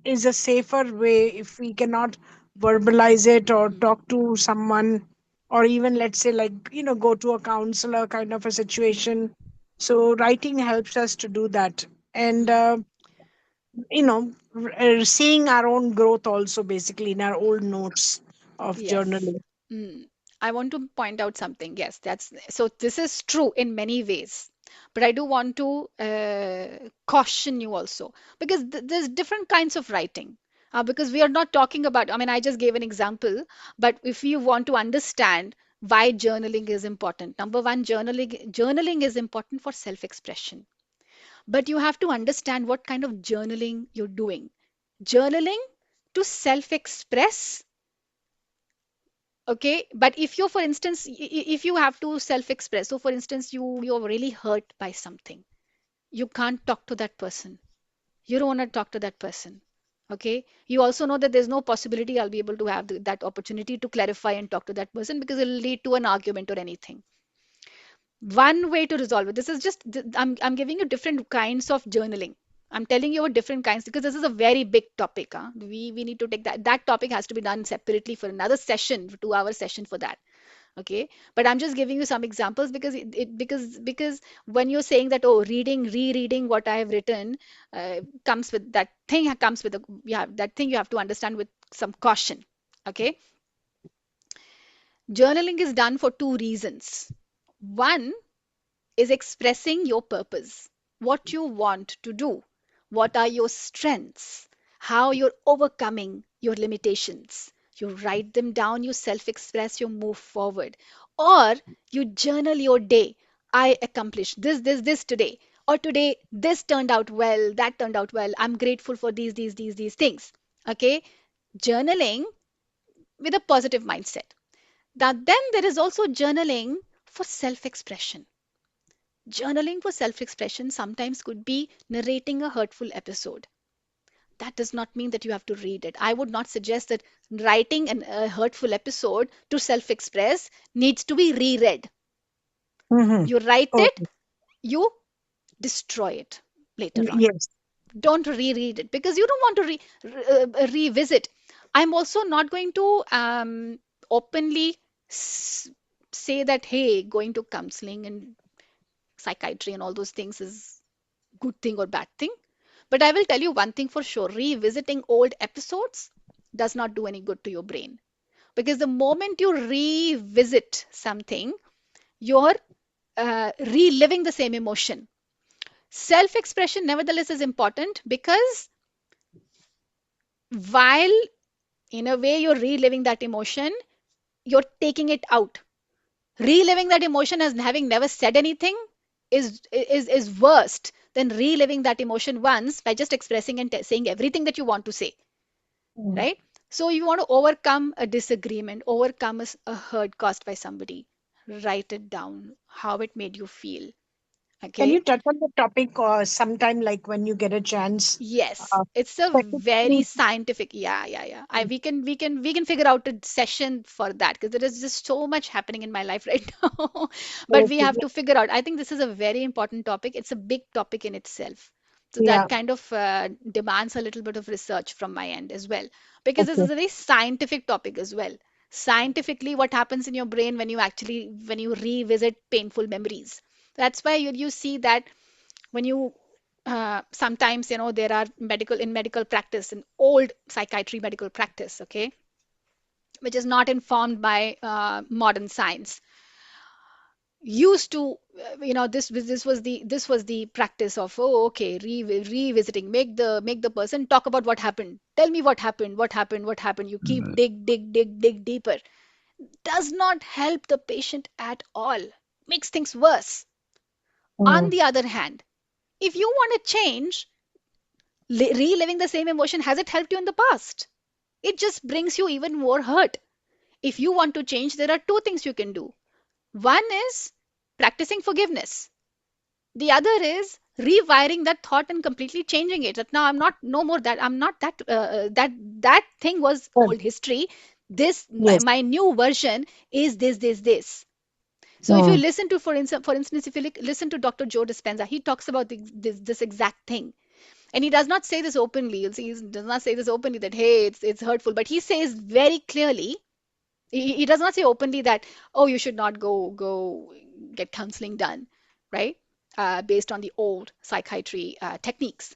is a safer way if we cannot verbalize it or Hmm. talk to someone, or even, let's say, like, go to a counselor kind of a Hmm. situation. So writing helps us to do that. And Hmm. seeing our own growth also, basically, in our old notes of Yes. journaling. Mm. I want to point out something. Yes, that's so. This is true in many ways, but I do want to caution you also because there's different kinds of writing. Because we are not talking about. I mean, I just gave an example, but if you want to understand why journaling is important, number one, journaling is important for self-expression. But you have to understand what kind of journaling you're doing. Journaling to self-express. Okay, but if you're, for instance, if you have to self-express, so for instance, you're really hurt by something, you can't talk to that person. You don't want to talk to that person. Okay, you also know that there's no possibility I'll be able to have that opportunity to clarify and talk to that person because it'll lead to an argument or anything. One way to resolve it. This is just I'm giving you different kinds of journaling. I'm telling you about different kinds because this is a very big topic. Huh? We need to take that topic has to be done separately for another session, 2 hour session for that. Okay, but I'm just giving you some examples because because when you're saying that, oh, rereading what I have written comes with that thing, comes with a, yeah, that thing you have to understand with some caution. Okay, journaling is done for two reasons. One is expressing your purpose, what you want to do, what are your strengths, how you're overcoming your limitations. You write them down, you self express, you move forward. Or you journal your day. I accomplished this today. Or today, this turned out well, that turned out well. I'm grateful for these things. Okay? Journaling with a positive mindset. Now, then there is also journaling for self expression. Journaling for self expression sometimes could be narrating a hurtful episode. That does not mean that you have to read it. I would not suggest that writing a hurtful episode to self express needs to be reread. Mm-hmm. You write it, Okay. you destroy it later on. Yes. Don't reread it because you don't want to revisit. I'm also not going to openly s- say that, hey, going to counseling and psychiatry and all those things is good thing or bad thing. But I will tell you one thing for sure, revisiting old episodes does not do any good to your brain. Because the moment you revisit something, you're reliving the same emotion. Self expression, nevertheless, is important because while in a way you're reliving that emotion, you're taking it out. Reliving that emotion as having never said anything is worst than reliving that emotion once by just expressing and saying everything that you want to say, Mm. right? So you want to overcome a disagreement, overcome a hurt caused by somebody, write it down, how it made you feel. Can you Okay. touch on the topic sometime, like when you get a chance? Yes, Uh, it's a very specifically, scientific. Yeah. We can figure out a session for that because there is just so much happening in my life right now. But we okay, have to figure out. I think this is a very important topic. It's a big topic in itself. So yeah, that kind of demands a little bit of research from my end as well, because this okay. is a very scientific topic as well. Scientifically, what happens in your brain when you revisit painful memories. That's why you see that when you sometimes there are medical practice in old psychiatry medical practice, okay, which is not informed by modern science, used to this was the practice of, oh, okay, revisiting, make the person talk about what happened, tell me what happened, you keep dig deeper, does not help the patient at all, makes things worse. On Mm. the other hand, if you want to change, reliving the same emotion, has it helped you in the past? It just brings you even more hurt. If you want to change, there are two things you can do. One is practicing forgiveness. The other is rewiring that thought and completely changing it. That now I'm not no more that I'm not that that thing was Good. old history. This my, Yes. my new version is this. So if you Mm. listen to, for instance, if you listen to Dr. Joe Dispenza, he talks about this exact thing. And he does not say this openly. You'll see he does not say this openly that, hey, it's hurtful, but he says very clearly, he does not say openly that, oh, you should not go get counseling done, right? Based on the old psychiatry techniques.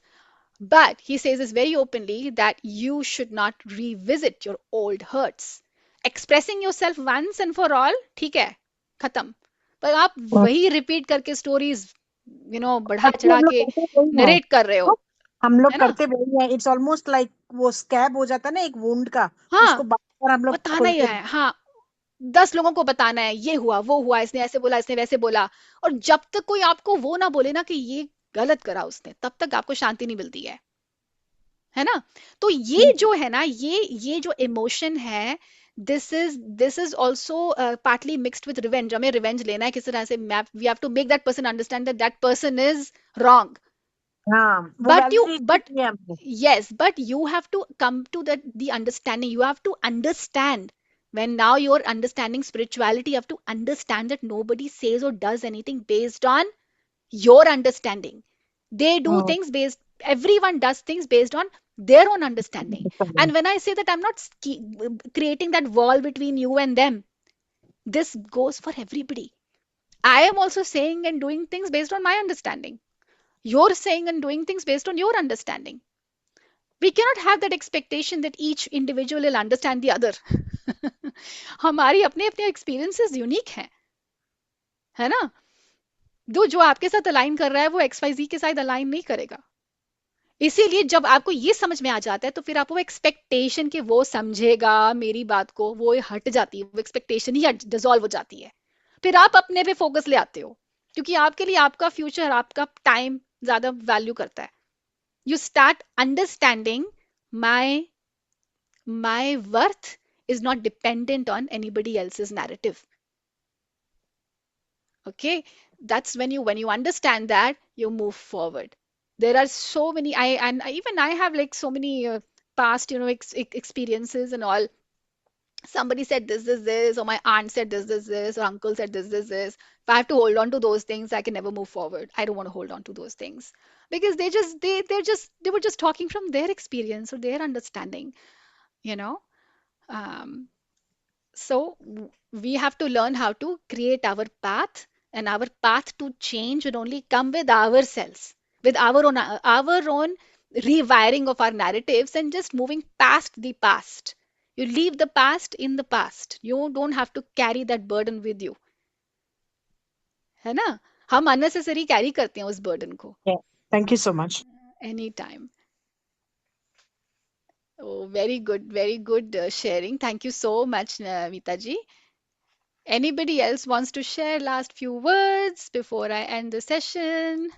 But he says this very openly that you should not revisit your old hurts. Expressing yourself once and for all, ठीक है, खत्म. पर आप Mm. वही repeat करके stories बढ़ा Actually, चढ़ा हम लोग के करते वही हैं। नरेट कर रहे हाँ, हो, हम लोग है ना? करते वही हैं। इट्स ऑलमोस्ट लाइक वो स्कैब हो जाता है ना एक वुंड का, हाँ, उसको बार बार हम लोग बताना ही खोलते है, हाँ, 10 लोगों को बताना है, ये हुआ, इसने ऐसे बोला, इसने वैसे बोला। और जब तक कोई आपको वो ना बोले ना कि ये गलत करा उसने, तब तक आपको शांति नहीं मिलती है ना? तो ये हैं। जो है ना, ये जो इमोशन है, this is also partly mixed with revenge. हमें रिवेंज लेना है किसी तरह से, we have to make that person understand that that person is wrong. हाँ, वो But you, वैलिडेशन but चाहिए हमको। yes, but you have to come to the understanding. You have to understand, when now you're understanding spirituality, you have to understand that nobody says or does anything based on your understanding. They do hmm, things based everyone does things based on their own understanding. And when I say that, I'm not creating that wall between you and them. This goes for everybody. I am also saying and doing things based on my understanding. You're saying and doing things based on your understanding. We cannot have that expectation that each individual will understand the other. हमारी अपने अपने experiences unique हैं, है ना? दो जो आपके साथ अलाइन कर रहा है वो XYZ के साथ अलाइन नहीं करेगा. इसीलिए जब आपको ये समझ में आ जाता है तो फिर आप वो एक्सपेक्टेशन के वो समझेगा मेरी बात को, वो हट जाती है, वो एक्सपेक्टेशन ही डिसॉल्व हो जाती है. फिर आप अपने पे फोकस ले आते हो, क्योंकि आपके लिए आपका फ्यूचर, आपका टाइम ज्यादा वैल्यू करता है. You start understanding my my worth is not dependent on anybody else's narrative. Okay, that's when you understand that, you move forward. There are so many, even I have like so many past, experiences and all. Somebody said this, or my aunt said this, or uncle said this. If I have to hold on to those things, I can never move forward. I don't want to hold on to those things because they were just talking from their experience or their understanding, you know. Um, so we have to learn how to create our path, and our path to change would only come with ourselves, with our own rewiring of our narratives and just moving past the past. You leave the past in the past. You don't have to carry that burden with you. है ना? हम unnecessary carry करते हैं उस burden को. Yeah. Thank you so much. Anytime. Oh, very good sharing. Thank you so much, Meeta ji. Anybody else wants to share last few words before I end the session?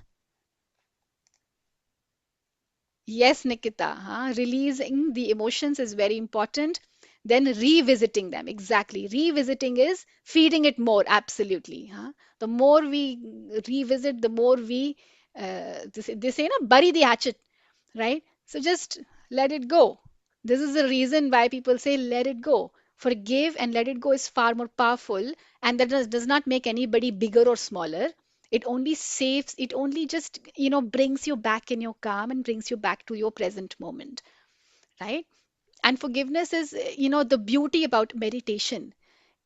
Yes, Nikita, huh? Releasing the emotions is very important. Then revisiting them. Exactly. Revisiting is feeding it more. Absolutely. Huh? The more we revisit, the more we, they say, na, bury the hatchet, right? So just let it go. This is the reason why people say let it go. Forgive and let it go is far more powerful, and that does not make anybody bigger or smaller. It only saves, it only just, brings you back in your calm and brings you back to your present moment, right? And forgiveness is, the beauty about meditation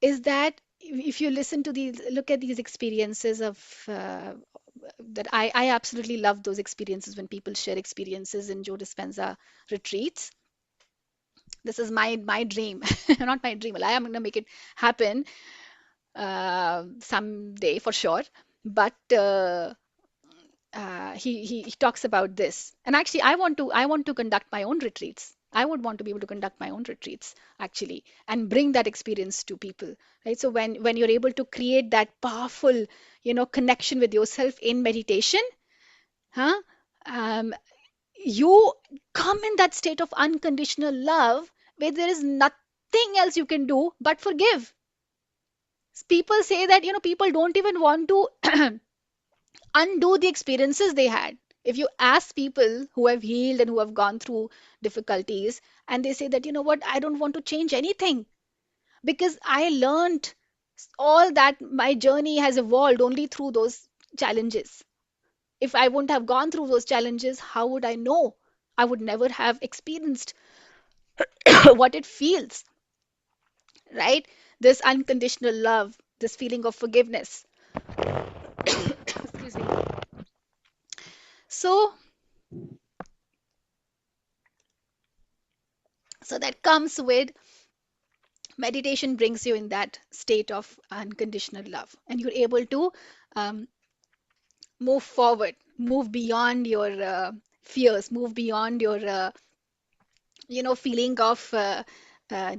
is that if you listen to these, look at these experiences of, that I absolutely love those experiences when people share experiences in Joe Dispenza retreats. This is my dream, not my dream. I am going to make it happen someday for sure. But he talks about this, and actually I want to conduct my own retreats. I would want to be able to conduct my own retreats actually and bring that experience to people, right? So when you're able to create that powerful, connection with yourself in meditation, huh? Um, you come in that state of unconditional love where there is nothing else you can do but forgive. People say that, people don't even want to undo the experiences they had. If you ask people who have healed and who have gone through difficulties, and they say that, you know what, I don't want to change anything because I learned all that my journey has evolved only through those challenges. If I wouldn't have gone through those challenges, how would I know? I would never have experienced what it feels, right? This unconditional love, this feeling of forgiveness. Excuse me. So, that comes with meditation, brings you in that state of unconditional love, and you're able to um, move forward, move beyond your fears, move beyond your feeling of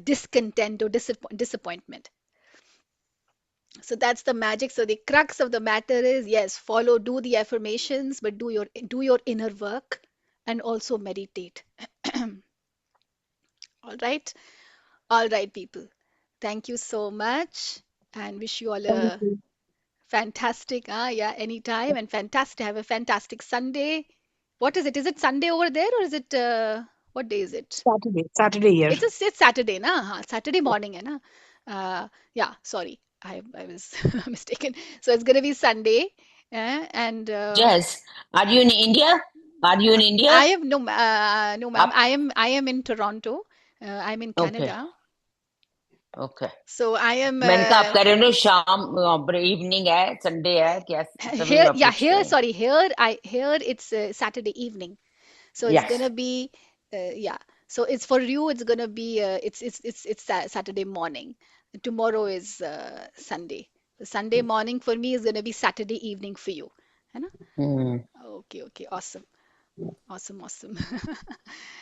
discontent or disappointment. So that's the magic. So the crux of the matter is, yes, do the affirmations, but do your inner work and also meditate. All right. All right, people. Thank you so much and wish you all Thank a you. fantastic, yeah, anytime, and fantastic, have a fantastic Sunday. What is it? Is it Sunday over there, or is it, what day is it? Saturday here. It's Saturday, na? Saturday morning, hai na? Yeah, sorry. I was mistaken. So it's gonna be Sunday, and Yes. Are you in India? Are you in India? I am no, no, ma'am. Up. I am in Toronto. I'm in Okay. Canada. Okay. So I am मैंने कहा आप कह रहे हो ना शाम evening है Sunday है क्या तभी here. मैं Yeah, पूछ रही here. हूँ. Sorry, here it's Saturday evening. So it's Yes. gonna be yeah. So it's for you. It's gonna be Saturday morning. Tomorrow is Sunday. So Sunday morning for me is gonna be Saturday evening for you. है ना? Hmm. Okay, okay, awesome, awesome, awesome.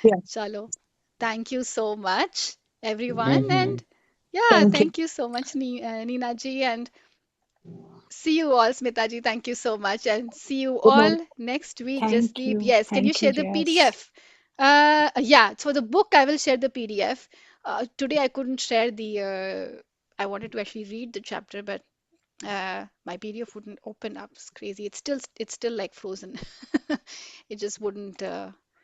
Yeah. Chalo, thank you so much, everyone, Mm-hmm. and yeah, Thank you. thank you so much, Neena ji, and see you all, Smita ji. Thank you so much, and see you Good night. all next week. Thank Jasdeep, you. yes, can you Thank you, share the Jess. PDF? Yeah, so the book I will share the PDF. Today I couldn't share the. I wanted to actually read the chapter, but my PDF wouldn't open up. It's crazy. It's still like frozen. It just wouldn't.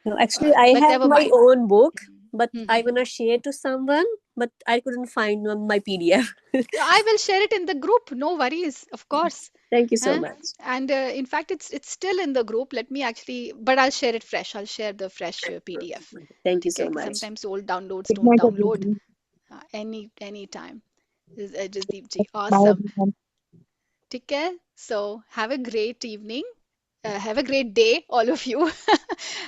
No, actually, I But have never my mind. own book, but I Mhm. wanna share to someone, but I couldn't find my PDF. I will share it in the group. No worries, of course. Thank you so Huh? much. And in fact, it's still in the group. Let me actually, but I'll share it fresh. I'll share the fresh PDF. Thank you so Okay, much. sometimes old downloads Good don't night, download everyone. any time. Jasdeep ji, Bye, awesome. everyone. Take care. So have a great evening. Have a great day, all of you,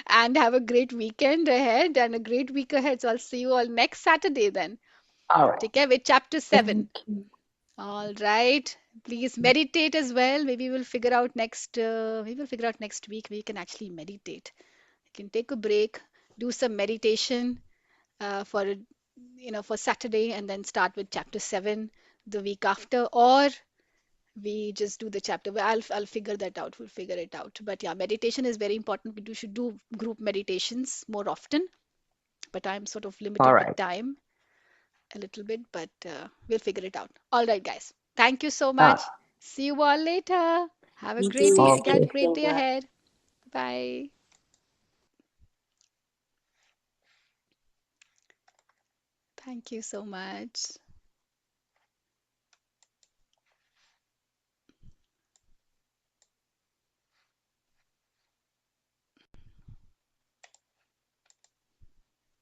and have a great weekend ahead and a great week ahead. So I'll see you all next Saturday then. All right. Take care with chapter 7. Thank you. All right. Please meditate as well. Maybe we'll figure out next week we can actually meditate. You can take a break, do some meditation for Saturday and then start with chapter 7 the week after, or we just do the chapter. Well, I'll figure that out. We'll figure it out. But yeah, meditation is very important. Should do group meditations more often, but I'm sort of All limited with right. time a little bit, but we'll figure it out. All right, guys. Thank you so Uh, much. See you all later. Have a Me great too. day, Thank get okay. you great so day much. ahead. Bye. Thank you so much.